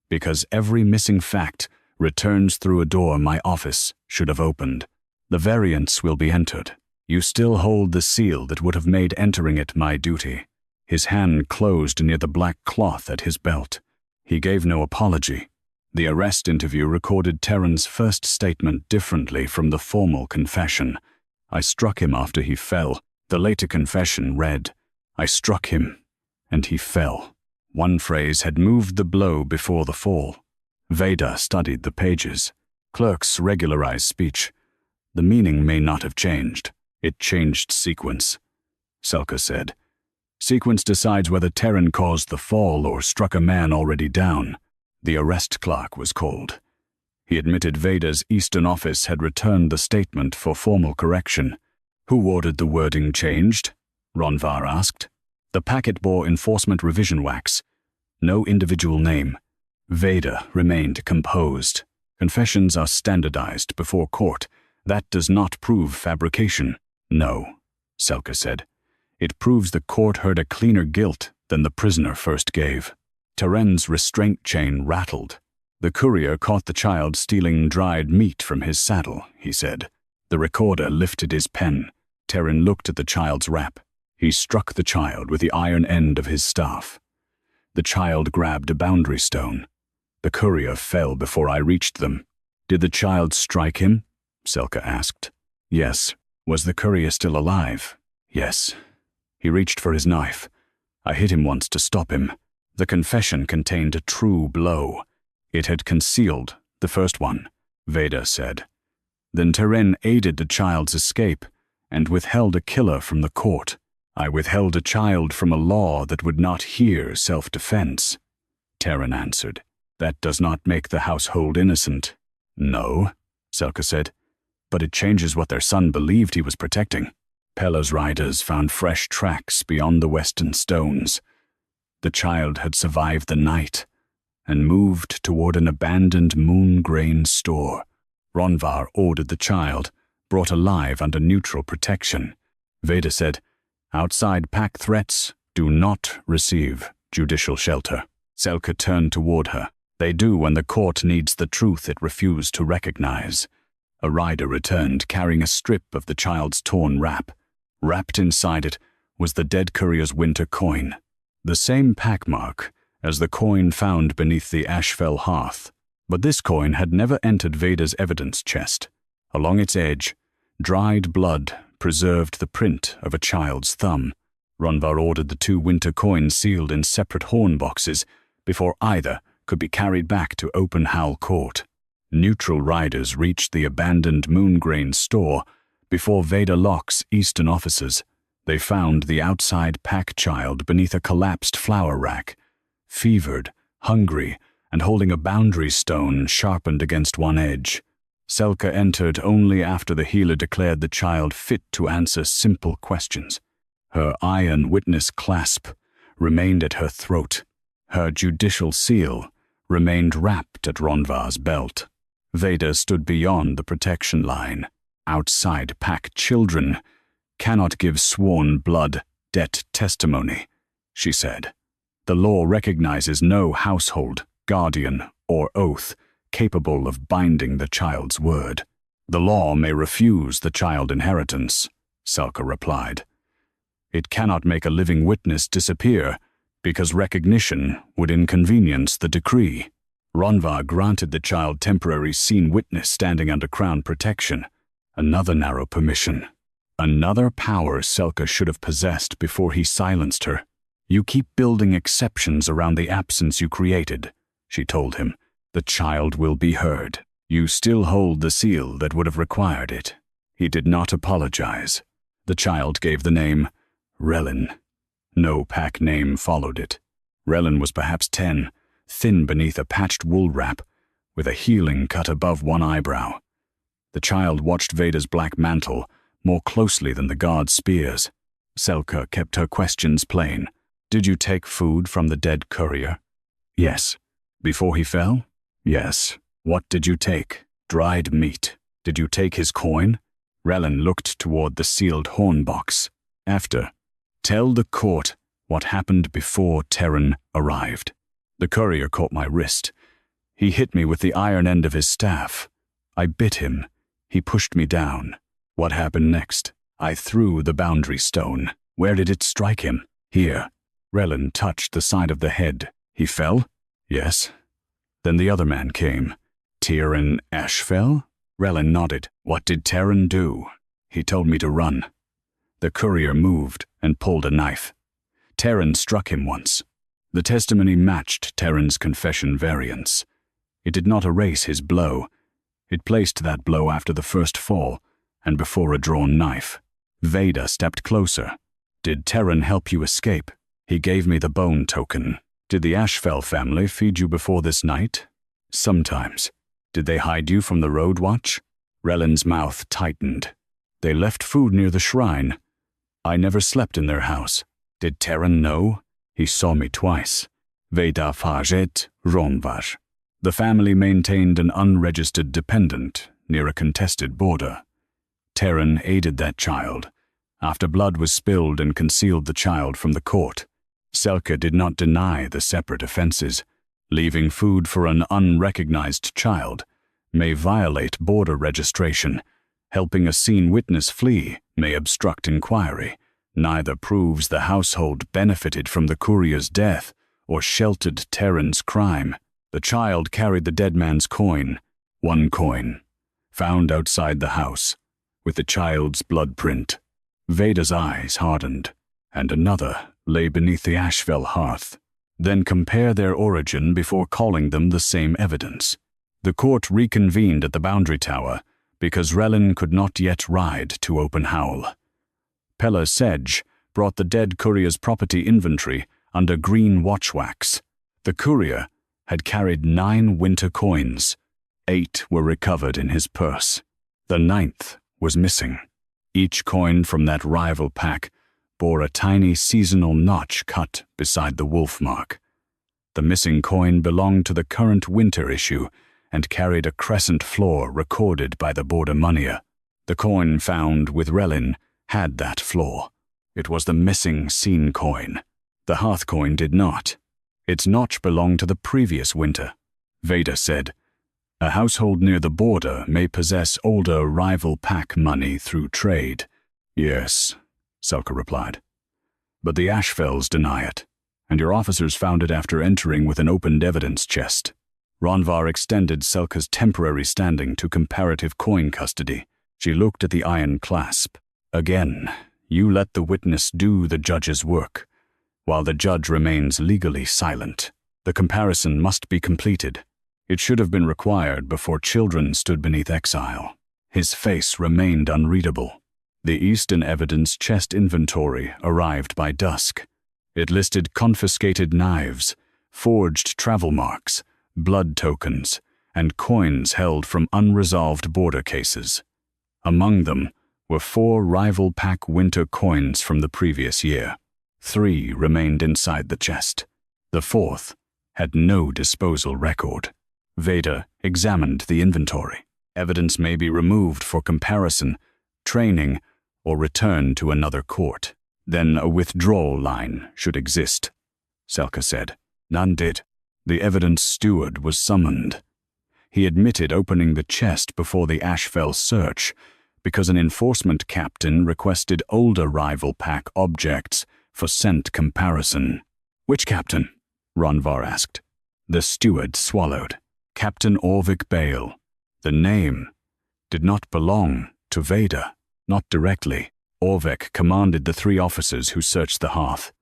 because every missing fact returns through a door my office should have opened. The variance will be entered. You still hold the seal that would have made entering it my duty. His hand closed near the black cloth at his belt. He gave no apology. The arrest interview recorded Terran's first statement differently from the formal confession. I struck him after he fell. The later confession read, I struck him, and he fell. One phrase had moved the blow before the fall. Vida studied the pages. Clerks regularized speech. The meaning may not have changed. It changed sequence, Selka said. Sequence decides whether Terran caused the fall or struck a man already down. The arrest clerk was called. He admitted Veda's Eastern office had returned the statement for formal correction. Who ordered the wording changed? Ronvar asked. The packet bore enforcement revision wax. No individual name. Veda remained composed. Confessions are standardized before court. That does not prove fabrication. No, Selka said. It proves the court heard a cleaner guilt than the prisoner first gave. Terran's restraint chain rattled. The courier caught the child stealing dried meat from his saddle, he said. The recorder lifted his pen. Terran looked at the child's wrap. He struck the child with the iron end of his staff. The child grabbed a boundary stone. The courier fell before I reached them. Did the child strike him? Selka asked. Yes. Was the courier still alive? Yes. He reached for his knife. I hit him once to stop him. The confession contained a true blow. It had concealed the first one, Vida said. Then Terran aided the child's escape and withheld a killer from the court. I withheld a child from a law that would not hear self-defense, Terran answered. That does not make the household innocent. No, Selka said, but it changes what their son believed he was protecting. Pela's riders found fresh tracks beyond the western stones. The child had survived the night and moved toward an abandoned moon-grain store. Ronvar ordered the child, brought alive under neutral protection. Veda said, outside pack threats do not receive judicial shelter. Selka turned toward her. They do when the court needs the truth it refused to recognize. A rider returned carrying a strip of the child's torn wrap. Wrapped inside it was the dead courier's winter coin, the same pack mark as the coin found beneath the Ashfell hearth. But this coin had never entered Veda's evidence chest. Along its edge, dried blood preserved the print of a child's thumb. Ronvar ordered the 2 winter coins sealed in separate horn boxes before either could be carried back to Open Howl Court. Neutral riders reached the abandoned moongrain store before Veda Locke's eastern officers. They found the outside pack child beneath a collapsed flour rack, fevered, hungry, and holding a boundary stone sharpened against one edge. Selka entered only after the healer declared the child fit to answer simple questions. Her iron witness clasp remained at her throat. Her judicial seal remained wrapped at Ronvar's belt. Veda stood beyond the protection line. Outside pack children cannot give sworn blood debt testimony, she said. The law recognizes no household, guardian, or oath capable of binding the child's word. The law may refuse the child inheritance, Selka replied. It cannot make a living witness disappear because recognition would inconvenience the decree. Ronvar granted the child temporary scene witness standing under crown protection. Another narrow permission. Another power Selka should have possessed before he silenced her. You keep building exceptions around the absence you created, she told him. The child will be heard. You still hold the seal that would have required it. He did not apologize. The child gave the name Relin. No pack name followed it. Relin was perhaps 10, thin beneath a patched wool wrap, with a healing cut above one eyebrow. The child watched Veda's black mantle more closely than the guard's spears. Selka kept her questions plain. Did you take food from the dead courier? Yes. Before he fell? Yes. What did you take? Dried meat. Did you take his coin? Relin looked toward the sealed horn box. After. Tell the court what happened before Terran arrived. The courier caught my wrist. He hit me with the iron end of his staff. I bit him. He pushed me down. What happened next? I threw the boundary stone. Where did it strike him? Here. Relin touched the side of the head. He fell? Yes. Then the other man came. Terran Ashfell? Relin nodded. What did Terran do? He told me to run. The courier moved and pulled a knife. Terran struck him once. The testimony matched Terran's confession variants. It did not erase his blow. It placed that blow after the first fall and before a drawn knife. Veda stepped closer. Did Terran help you escape? He gave me the bone token. Did the Ashfell family feed you before this night? Sometimes. Did they hide you from the road watch? Relin's mouth tightened. They left food near the shrine. I never slept in their house. Did Terran know? He saw me twice. Veda Fajet Ronvar. The family maintained an unregistered dependent near a contested border. Terran aided that child, after blood was spilled and concealed the child from the court. Selka did not deny the separate offenses. Leaving food for an unrecognized child may violate border registration. Helping a seen witness flee may obstruct inquiry. Neither proves the household benefited from the courier's death or sheltered Terran's crime. The child carried the dead man's coin, one coin, found outside the house, with the child's blood print. Veda's eyes hardened, and another lay beneath the Ashfell hearth. Then compare their origin before calling them the same evidence. The court reconvened at the boundary tower because Relin could not yet ride to Open Howl. Pella Sedge brought the dead courier's property inventory under green watchwax. The courier had carried 9 winter coins. 8 were recovered in his purse. The 9th was missing. Each coin from that rival pack bore a tiny seasonal notch cut beside the wolf mark. The missing coin belonged to the current winter issue and carried a crescent floor recorded by the border moneyer. The coin found with Relin had that floor. It was the missing scene coin. The hearth coin did not. Its notch belonged to the previous winter. Vader said, "A household near the border may possess older rival pack money through trade." "Yes," Selka replied. "But the Ashfells deny it, and your officers found it after entering with an opened evidence chest." Ronvar extended Selka's temporary standing to comparative coin custody. She looked at the iron clasp. "Again, you let the witness do the judge's work, while the judge remains legally silent. The comparison must be completed. It should have been required before children stood beneath exile." His face remained unreadable. The Eastern evidence chest inventory arrived by dusk. It listed confiscated knives, forged travel marks, blood tokens, and coins held from unresolved border cases. Among them were 4 rival pack winter coins from the previous year. 3 remained inside the chest. The 4th had no disposal record. Vader examined the inventory. Evidence may be removed for comparison, training, or return to another court. Then a withdrawal line should exist, Selka said. None did. The evidence steward was summoned. He admitted opening the chest before the Ashfell search because an enforcement captain requested older rival pack objects for scent comparison. "Which captain?" Ronvar asked. The steward swallowed. "Captain Orrick Bale." The name did not belong to Vader, not directly. Orrick commanded the 3 officers who searched the hearth.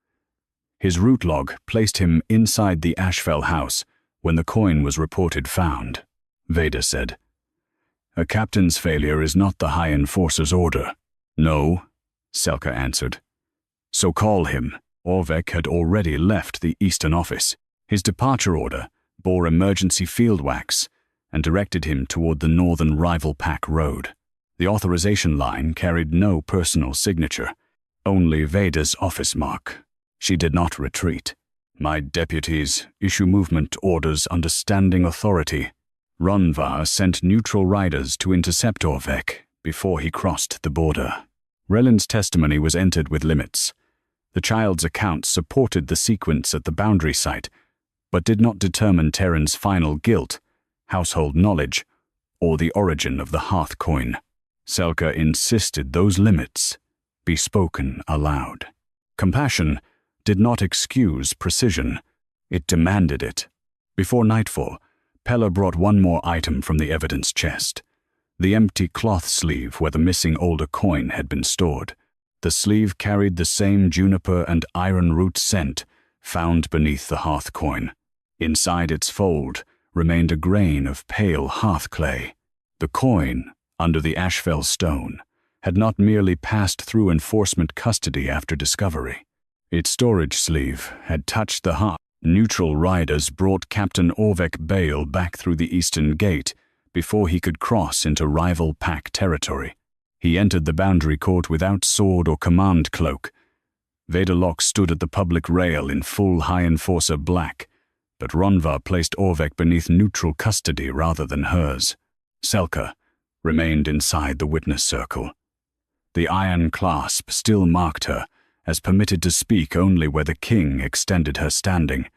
His route log placed him inside the Ashfell house when the coin was reported found. Vader said, "A captain's failure is not the High Enforcer's order." "No," Selka answered. "So call him." Orrick had already left the Eastern office. His departure order bore emergency field wax and directed him toward the northern rival pack road. The authorization line carried no personal signature, only Vader's office mark. She did not retreat. "My deputies issue movement orders under standing authority." Ronvar sent neutral riders to intercept Orrick before he crossed the border. Relin's testimony was entered with limits. The child's account supported the sequence at the boundary site, but did not determine Terran's final guilt, household knowledge, or the origin of the hearth coin. Selka insisted those limits be spoken aloud. Compassion did not excuse precision, it demanded it. Before nightfall, Pella brought one more item from the evidence chest, the empty cloth sleeve where the missing older coin had been stored. The sleeve carried the same juniper and iron root scent found beneath the hearth coin. Inside its fold remained a grain of pale hearth clay. The coin, under the Ashfell stone, had not merely passed through enforcement custody after discovery. Its storage sleeve had touched the hearth. Neutral riders brought Captain Orrick Bale back through the eastern gate before he could cross into rival pack territory. He entered the boundary court without sword or command cloak. Vader Locke stood at the public rail in full High Enforcer black, but Ronvar placed Orrick beneath neutral custody rather than hers. Selka remained inside the witness circle. The iron clasp still marked her, as permitted to speak only where the king extended her standing.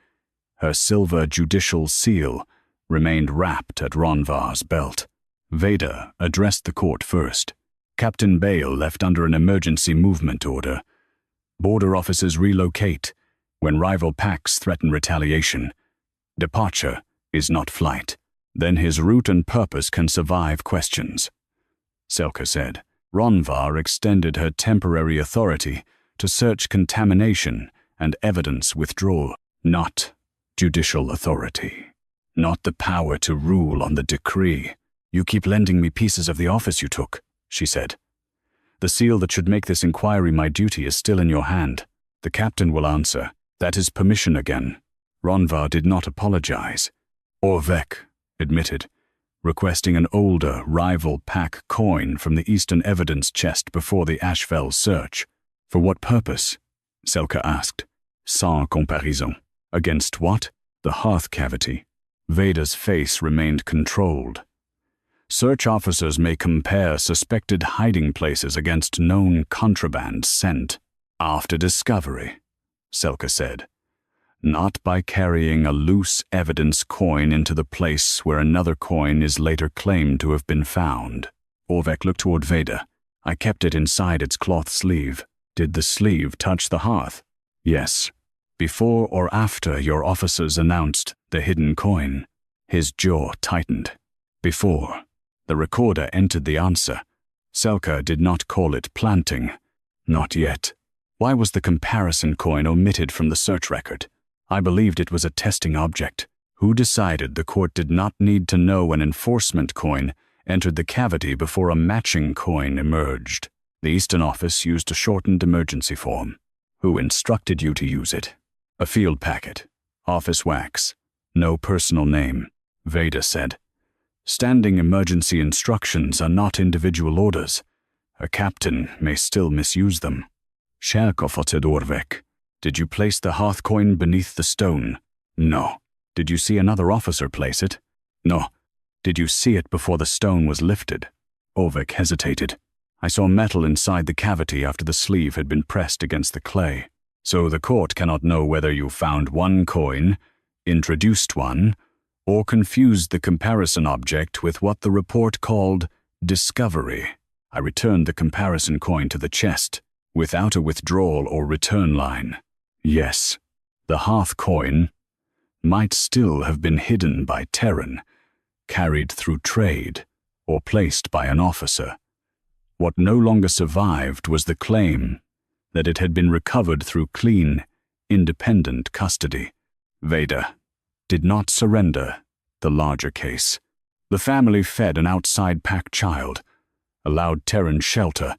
Her silver judicial seal remained wrapped at Ronvar's belt. Vader addressed the court first. Captain Bale left under an emergency movement order. Border officers relocate when rival packs threaten retaliation. Departure is not flight. Then his route and purpose can survive questions. Selka said. Ronvar extended her temporary authority to search contamination and evidence withdrawal, not judicial authority, not the power to rule on the decree. "You keep lending me pieces of the office you took," she said. "The seal that should make this inquiry my duty is still in your hand." The captain will answer, "That is permission again." Ronvar did not apologize. Orrick admitted, requesting an older, rival pack coin from the eastern evidence chest before the Ashfell search. For what purpose? Selka asked. Sans comparaison. Against what? The hearth cavity. Veda's face remained controlled. Search officers may compare suspected hiding places against known contraband sent after discovery, Selka said, not by carrying a loose evidence coin into the place where another coin is later claimed to have been found. Orrick looked toward Veda. I kept it inside its cloth sleeve. Did the sleeve touch the hearth? Yes. Before or after your officers announced the hidden coin? His jaw tightened. Before. The recorder entered the answer. Selka did not call it planting. Not yet. Why was the comparison coin omitted from the search record? I believed it was a testing object. Who decided the court did not need to know an enforcement coin entered the cavity before a matching coin emerged? The Eastern office used a shortened emergency form. Who instructed you to use it? A field packet. Office wax. No personal name, Veda said. Standing emergency instructions are not individual orders. A captain may still misuse them. Selka Orrick. Did you place the hearth coin beneath the stone? No. Did you see another officer place it? No. Did you see it before the stone was lifted? Orrick hesitated. I saw metal inside the cavity after the sleeve had been pressed against the clay. So the court cannot know whether you found one coin, introduced one, or confused the comparison object with what the report called discovery. I returned the comparison coin to the chest, without a withdrawal or return line. Yes, the hearth coin might still have been hidden by Terran, carried through trade, or placed by an officer. What no longer survived was the claim that it had been recovered through clean, independent custody. Veda did not surrender the larger case. The family fed an outside pack child, allowed Terran shelter,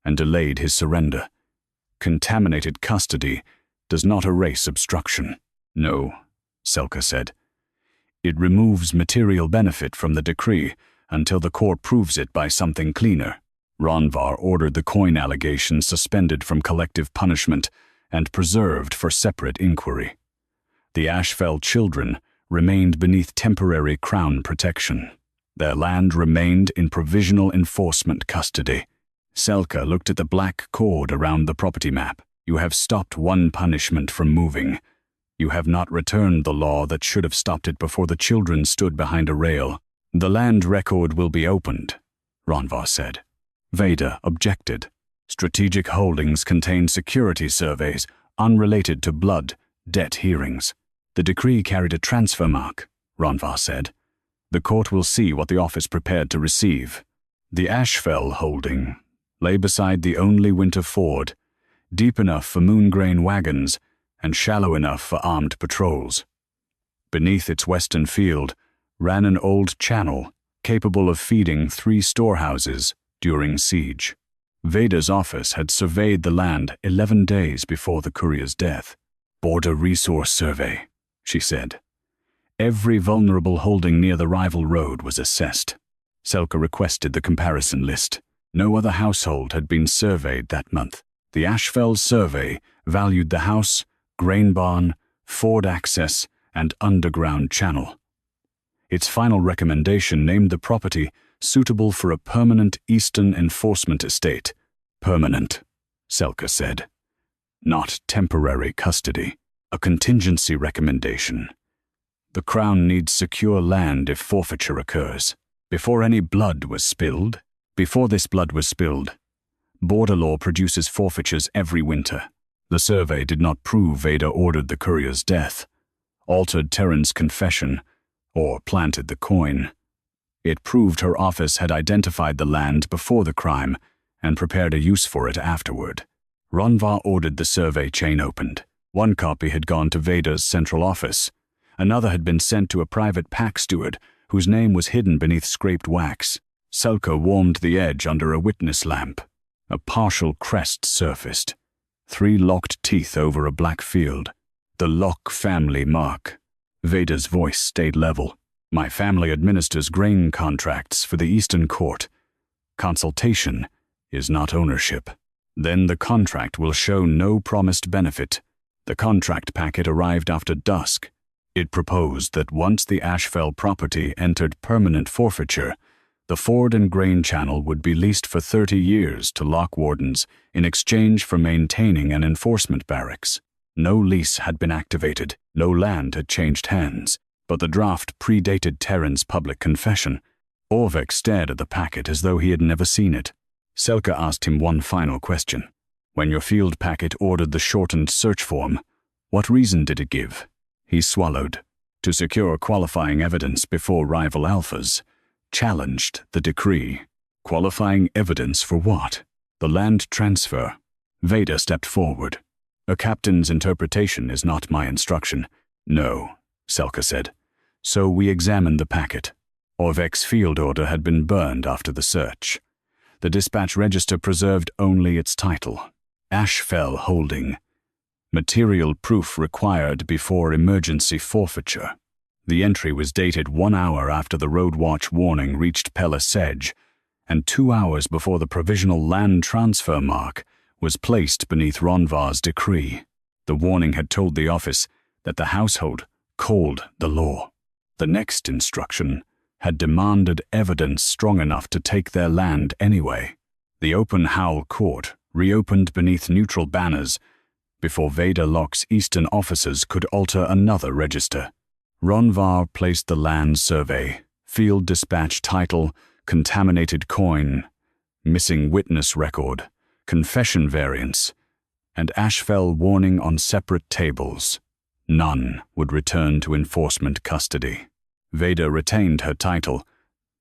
and delayed his surrender. Contaminated custody does not erase obstruction. No, Selka said. It removes material benefit from the decree until the court proves it by something cleaner. Ronvar ordered the coin allegation suspended from collective punishment and preserved for separate inquiry. The Ashfell children remained beneath temporary crown protection. Their land remained in provisional enforcement custody. Selka looked at the black cord around the property map. You have stopped one punishment from moving. You have not returned the law that should have stopped it before the children stood behind a rail. The land record will be opened, Ronvar said. Veda objected. Strategic holdings contain security surveys unrelated to blood, debt hearings. The decree carried a transfer mark, Ronvar said. The court will see what the office prepared to receive. The Ashfell holding lay beside the only winter ford, deep enough for moongrain wagons and shallow enough for armed patrols. Beneath its western field ran an old channel capable of feeding 3 storehouses during siege. Veda's office had surveyed the land 11 days before the courier's death. Border resource survey, she said. Every vulnerable holding near the rival road was assessed. Selka requested the comparison list. No other household had been surveyed that month. The Ashfell survey valued the house, grain barn, ford access, and underground channel. Its final recommendation named the property suitable for a permanent Eastern enforcement estate. Permanent, Selka said. Not temporary custody. A contingency recommendation. The Crown needs secure land if forfeiture occurs. Before this blood was spilled, border law produces forfeitures every winter. The survey did not prove Veda ordered the courier's death, altered Terran's confession, or planted the coin. It proved her office had identified the land before the crime and prepared a use for it afterward. Ronvar ordered the survey chain opened. One copy had gone to Veda's central office. Another had been sent to a private pack steward whose name was hidden beneath scraped wax. Selka warmed the edge under a witness lamp. A partial crest surfaced. 3 locked teeth over a black field. The Lock family mark. Veda's voice stayed level. My family administers grain contracts for the Eastern Court. Consultation is not ownership. Then the contract will show no promised benefit. The contract packet arrived after dusk. It proposed that once the Ashfell property entered permanent forfeiture, the Ford and Grain Channel would be leased for 30 years to lock wardens in exchange for maintaining an enforcement barracks. No lease had been activated, no land had changed hands, but the draft predated Terran's public confession. Orrick stared at the packet as though he had never seen it. Selka asked him one final question. When your field packet ordered the shortened search form, what reason did it give? He swallowed. To secure qualifying evidence before rival alphas. Challenged the decree. Qualifying evidence for what? The land transfer. Vader stepped forward. A captain's interpretation is not my instruction. No, Selka said. So we examined the packet. Orrick's field order had been burned after the search. The dispatch register preserved only its title. Ashfell Holding. Material proof required before emergency forfeiture. The entry was dated 1 hour after the road watch warning reached Pella Sedge, and 2 hours before the provisional land transfer mark was placed beneath Ronvar's decree. The warning had told the office that the household called the law. The next instruction had demanded evidence strong enough to take their land anyway. The Open Howl Court reopened beneath neutral banners before Vader Locke's eastern officers could alter another register. Ronvar placed the land survey, field dispatch title, contaminated coin, missing witness record, confession variants, and Ashfell warning on separate tables. None would return to enforcement custody. Vader retained her title,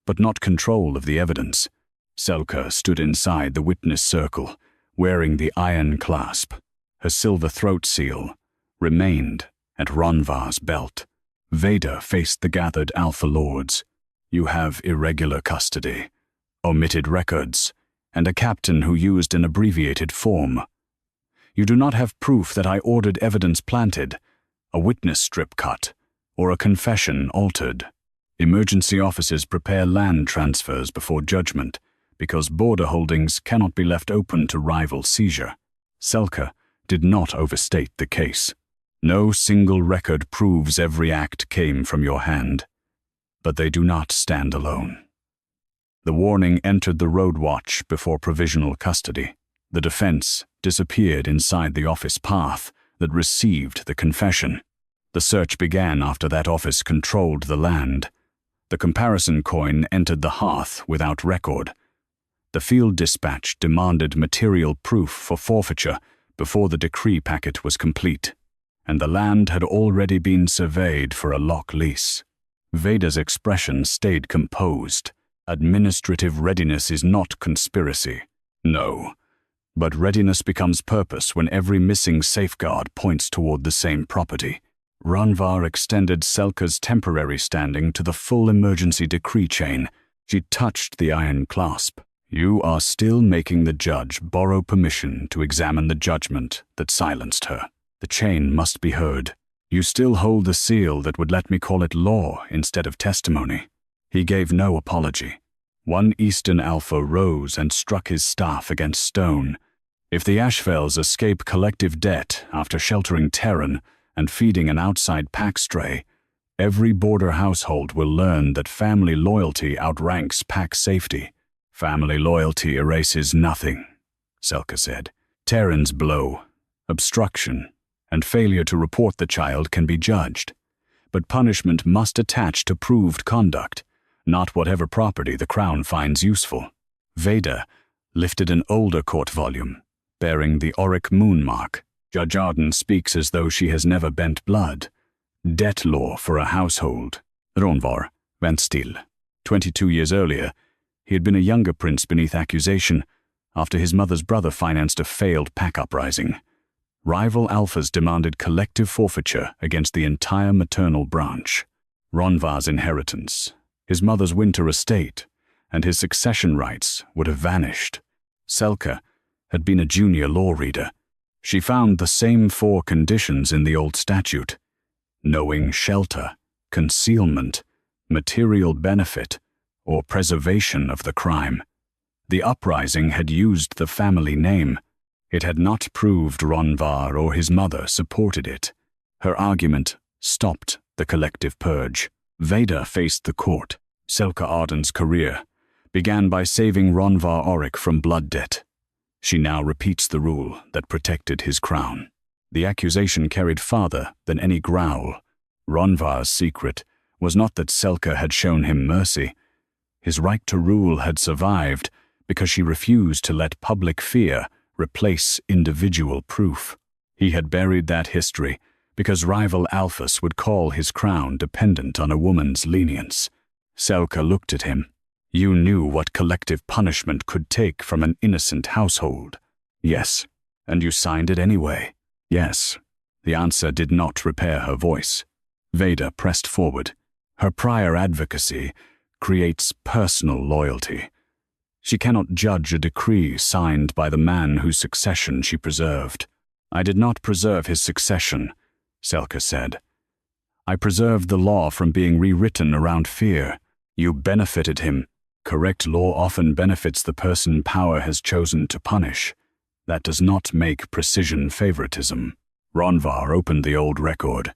but not control of the evidence. Selka stood inside the witness circle, wearing the iron clasp. Her silver throat seal remained at Ronvar's belt. Vader faced the gathered Alpha Lords. You have irregular custody, omitted records, and a captain who used an abbreviated form. You do not have proof that I ordered evidence planted, a witness strip cut, or a confession altered. Emergency officers prepare land transfers before judgment because border holdings cannot be left open to rival seizure. Selka did not overstate the case. No single record proves every act came from your hand, but they do not stand alone. The warning entered the road watch before provisional custody. The defense disappeared inside the office path that received the confession. The search began after that office controlled the land. The comparison coin entered the hearth without record. The field dispatch demanded material proof for forfeiture before the decree packet was complete, and the land had already been surveyed for a lock lease. Vader's expression stayed composed. Administrative readiness is not conspiracy. No, but readiness becomes purpose when every missing safeguard points toward the same property. Ronvar extended Selka's temporary standing to the full emergency decree chain. She touched the iron clasp. You are still making the judge borrow permission to examine the judgment that silenced her. The chain must be heard. You still hold the seal that would let me call it law instead of testimony. He gave no apology. One Eastern Alpha rose and struck his staff against stone. If the Ashfells escape collective debt after sheltering Terran and feeding an outside pack stray, every border household will learn that family loyalty outranks pack safety. Family loyalty erases nothing, Selka said. Terran's blow, obstruction, and failure to report the child can be judged, but punishment must attach to proved conduct, not whatever property the Crown finds useful. Vader lifted an older court volume, bearing the Orrick moon mark. Judge Arden speaks as though she has never bent blood. Debt law for a household. Ronvar went still. 22 years earlier, he had been a younger prince beneath accusation after his mother's brother financed a failed pack uprising. Rival alphas demanded collective forfeiture against the entire maternal branch. Ronvar's inheritance, his mother's winter estate, and his succession rights would have vanished. Selka had been a junior law reader. She found the same 4 conditions in the old statute: knowing shelter, concealment, material benefit, or preservation of the crime. The uprising had used the family name. It had not proved Ronvar or his mother supported it. Her argument stopped the collective purge. Veda faced the court. Selka Arden's career began by saving Ronvar Orrick from blood debt. She now repeats the rule that protected his crown. The accusation carried farther than any growl. Ronvar's secret was not that Selka had shown him mercy. His right to rule had survived because she refused to let public fear replace individual proof. He had buried that history because rival Alphas would call his crown dependent on a woman's lenience. Selka looked at him. You knew what collective punishment could take from an innocent household. Yes, and you signed it anyway. Yes. The answer did not repair her voice. Veda pressed forward. Her prior advocacy creates personal loyalty. She cannot judge a decree signed by the man whose succession she preserved. I did not preserve his succession, Selka said. I preserved the law from being rewritten around fear. You benefited him. Correct law often benefits the person power has chosen to punish. That does not make precision favoritism. Ronvar opened the old record.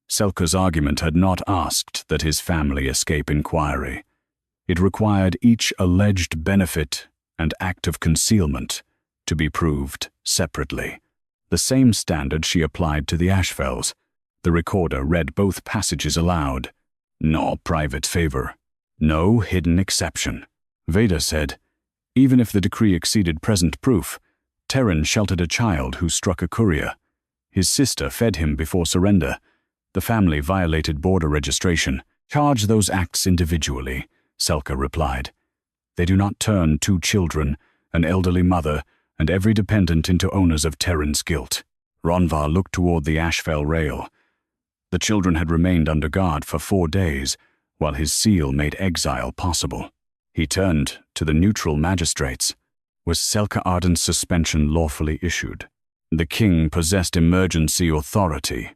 Selka's argument had not asked that his family escape inquiry. It required each alleged benefit and act of concealment to be proved separately. The same standard she applied to the Ashfells. The recorder read both passages aloud. No private favor. No hidden exception. Veda said, even if the decree exceeded present proof, Terran sheltered a child who struck a courier. His sister fed him before surrender. The family violated border registration. Charge those acts individually, Selka replied. They do not turn 2 children, an elderly mother, and every dependent into owners of Terran's guilt. Ronvar looked toward the Ashfell rail. The children had remained under guard for 4 days, while his seal made exile possible. He turned to the neutral magistrates. Was Selka Arden's suspension lawfully issued? The king possessed emergency authority,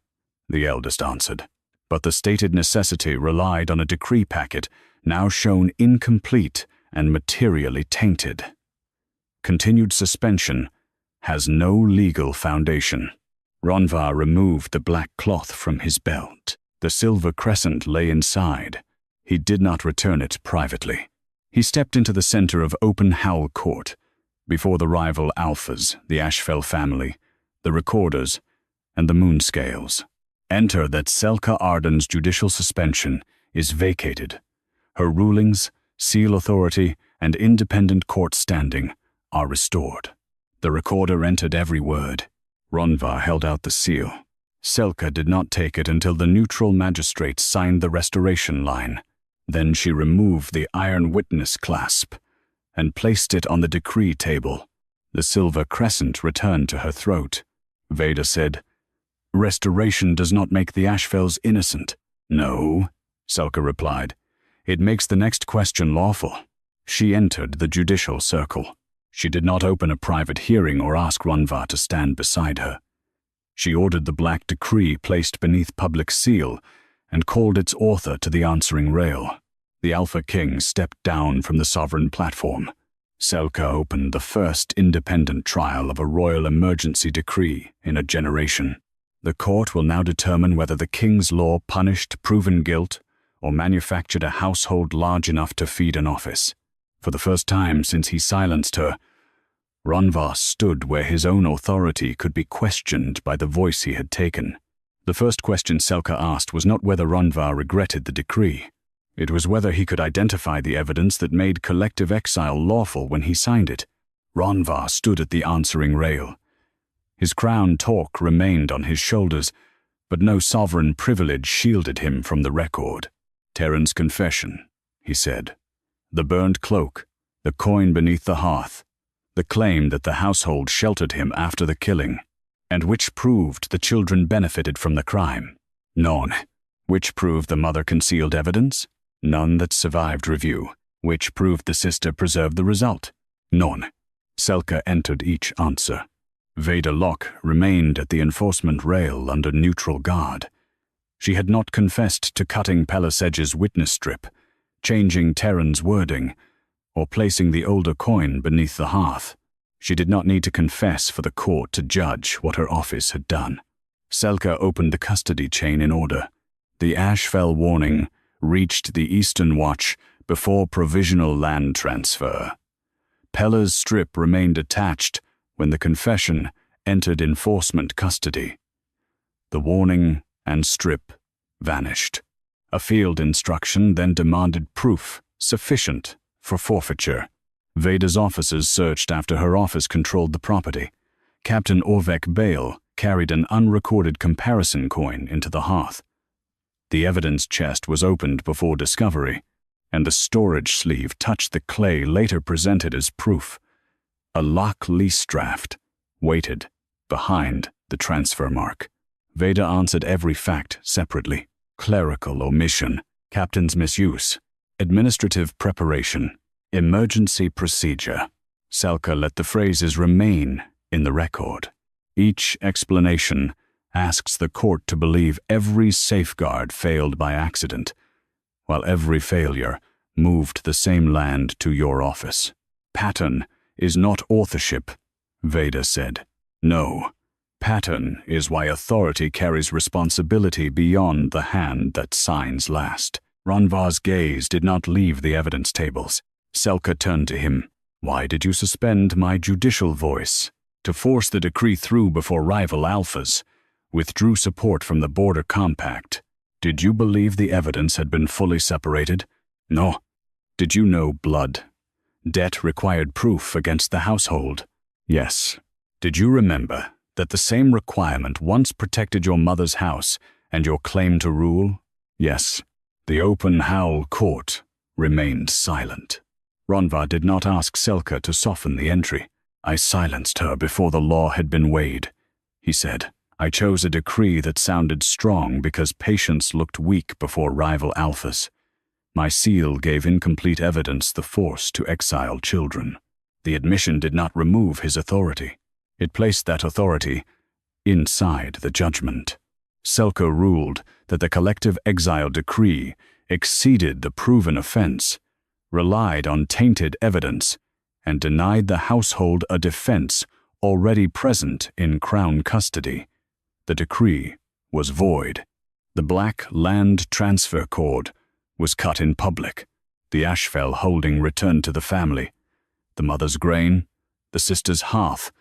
the eldest answered. But the stated necessity relied on a decree packet now shown incomplete and materially tainted. Continued suspension has no legal foundation. Ronvar removed the black cloth from his belt. The silver crescent lay inside. He did not return it privately. He stepped into the center of Open Howl Court, before the rival Alphas, the Ashfell family, the Recorders, and the Moonscales. Enter that Selka Arden's judicial suspension is vacated. Her rulings, seal authority, and independent court standing are restored. The recorder entered every word. Ronvar held out the seal. Selka did not take it until the neutral magistrate signed the restoration line. Then she removed the iron witness clasp and placed it on the decree table. The silver crescent returned to her throat. Veda said, Restoration does not make the Ashfells innocent. No, Selka replied. It makes the next question lawful. She entered the judicial circle. She did not open a private hearing or ask Ronvar to stand beside her. She ordered the black decree placed beneath public seal and called its author to the answering rail. The Alpha King stepped down from the sovereign platform. Selka opened the first independent trial of a royal emergency decree in a generation. The court will now determine whether the king's law punished proven guilt or manufactured a household large enough to feed an office. For the first time since he silenced her, Ronvar stood where his own authority could be questioned by the voice he had taken. The first question Selka asked was not whether Ronvar regretted the decree. It was whether he could identify the evidence that made collective exile lawful when he signed it. Ronvar stood at the answering rail. His crown talk remained on his shoulders, but no sovereign privilege shielded him from the record. Terran's confession, he said. The burned cloak, the coin beneath the hearth, the claim that the household sheltered him after the killing, and which proved the children benefited from the crime. None. Which proved the mother concealed evidence? None that survived review. Which proved the sister preserved the result? None. Selka entered each answer. Veda Locke remained at the enforcement rail under neutral guard. She had not confessed to cutting Pelisage's witness strip, changing Terran's wording, or placing the older coin beneath the hearth. She did not need to confess for the court to judge what her office had done. Selka opened the custody chain in order. The Ashfell warning reached the Eastern Watch before provisional land transfer. Pella's strip remained attached when the confession entered enforcement custody. The warning and strip vanished. A field instruction then demanded proof sufficient for forfeiture. Veda's officers searched after her office controlled the property. Captain Orrick Bale carried an unrecorded comparison coin into the hearth. The evidence chest was opened before discovery, and the storage sleeve touched the clay later presented as proof. A lock lease draft waited behind the transfer mark. Veda answered every fact separately. Clerical omission, captain's misuse, administrative preparation, emergency procedure. Selka let the phrases remain in the record. Each explanation asks the court to believe every safeguard failed by accident, while every failure moved the same land to your office. Pattern is not authorship, Veda said. No, pattern is why authority carries responsibility beyond the hand that signs last. Ronvar's gaze did not leave the evidence tables. Selka turned to him. Why did you suspend my judicial voice? To force the decree through before rival alphas. Withdrew support from the border compact. Did you believe the evidence had been fully separated? No. Did you know blood? Debt required proof against the household. Yes. Did you remember that the same requirement once protected your mother's house and your claim to rule? Yes. The Open Howl Court remained silent. Ronvar did not ask Selka to soften the entry. I silenced her before the law had been weighed, he said. I chose a decree that sounded strong because patience looked weak before rival alphas. My seal gave incomplete evidence the force to exile children. The admission did not remove his authority. It placed that authority inside the judgment. Selka ruled that the collective exile decree exceeded the proven offense, relied on tainted evidence, and denied the household a defense already present in Crown custody. The decree was void. The black land transfer cord was cut in public. The Ashfell holding returned to the family. The mother's grain, the sister's hearth,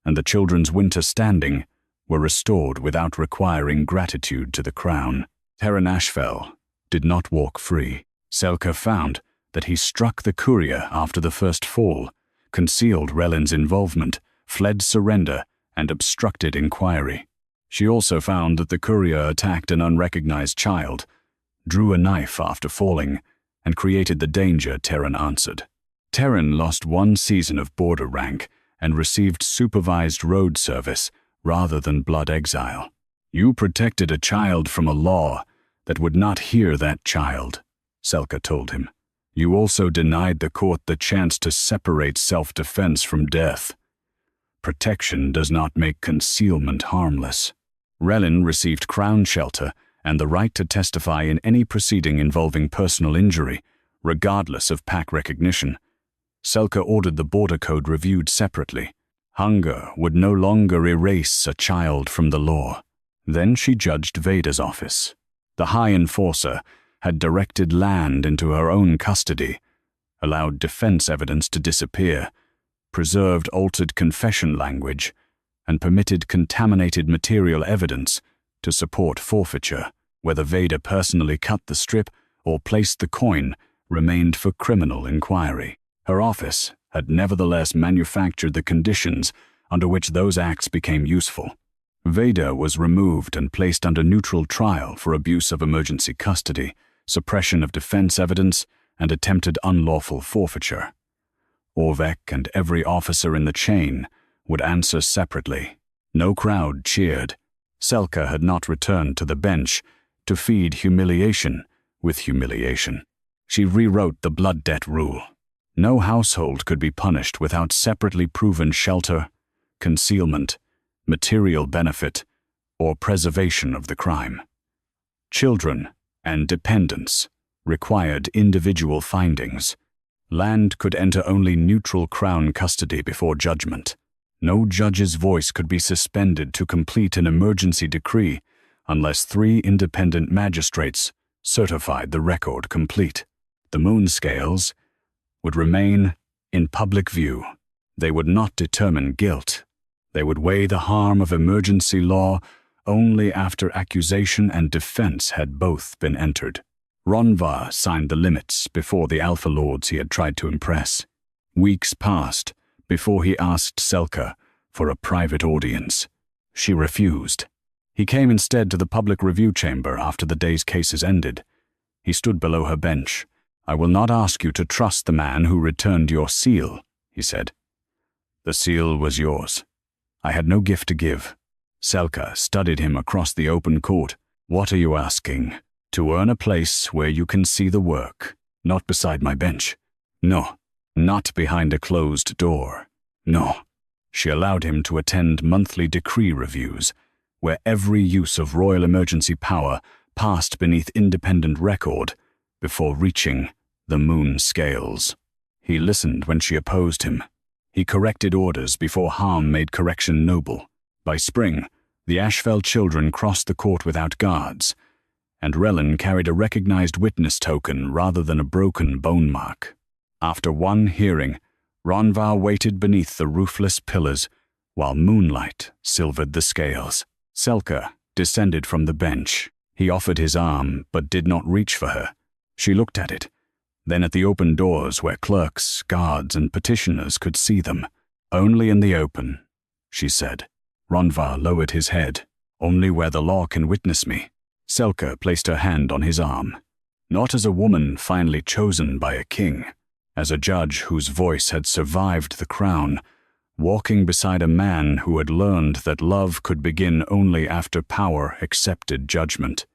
and the children's winter standing were restored without requiring gratitude to the Crown. Terran Ashfell did not walk free. Selka found that he struck the courier after the first fall, concealed Relin's involvement, fled surrender, and obstructed inquiry. She also found that the courier attacked an unrecognized child, drew a knife after falling, and created the danger Terran answered. Terran lost 1 season of border rank and received supervised road service rather than blood exile. You protected a child from a law that would not hear that child, Selka told him. You also denied the court the chance to separate self-defense from death. Protection does not make concealment harmless. Relin received Crown shelter and the right to testify in any proceeding involving personal injury, regardless of pack recognition. Selka ordered the border code reviewed separately. Hunger would no longer erase a child from the law. Then she judged Veda's office. The High Enforcer had directed land into her own custody, allowed defense evidence to disappear, preserved altered confession language, and permitted contaminated material evidence to support forfeiture. Whether Veda personally cut the strip or placed the coin remained for criminal inquiry. Her office had nevertheless manufactured the conditions under which those acts became useful. Veda was removed and placed under neutral trial for abuse of emergency custody, suppression of defense evidence, and attempted unlawful forfeiture. Orrick and every officer in the chain would answer separately. No crowd cheered. Selka had not returned to the bench to feed humiliation with humiliation. She rewrote the blood debt rule. No household could be punished without separately proven shelter, concealment, material benefit, or preservation of the crime. Children and dependents required individual findings. Land could enter only neutral crown custody before judgment. No judge's voice could be suspended to complete an emergency decree unless 3 independent magistrates certified the record complete. The moon scales would remain in public view. They would not determine guilt. They would weigh the harm of emergency law only after accusation and defense had both been entered. Ronvar signed the limits before the Alpha Lords he had tried to impress. Weeks passed before he asked Selka for a private audience. She refused. He came instead to the public review chamber after the day's cases ended. He stood below her bench. "I will not ask you to trust the man who returned your seal," he said. "The seal was yours. I had no gift to give." Selka studied him across the open court. "What are you asking? To earn a place where you can see the work, not beside my bench. No, not behind a closed door. No." She allowed him to attend monthly decree reviews, where every use of royal emergency power passed beneath independent record before reaching the moon scales. He listened when she opposed him. He corrected orders before harm made correction noble. By spring, the Ashfell children crossed the court without guards, and Relin carried a recognized witness token rather than a broken bone mark. After one hearing, Ronvar waited beneath the roofless pillars while moonlight silvered the scales. Selka descended from the bench. He offered his arm but did not reach for her. She looked at it, then at the open doors where clerks, guards, and petitioners could see them. "Only in the open," she said. Ronvar lowered his head. "Only where the law can witness me." Selka placed her hand on his arm. Not as a woman finally chosen by a king, as a judge whose voice had survived the crown, walking beside a man who had learned that love could begin only after power accepted judgment.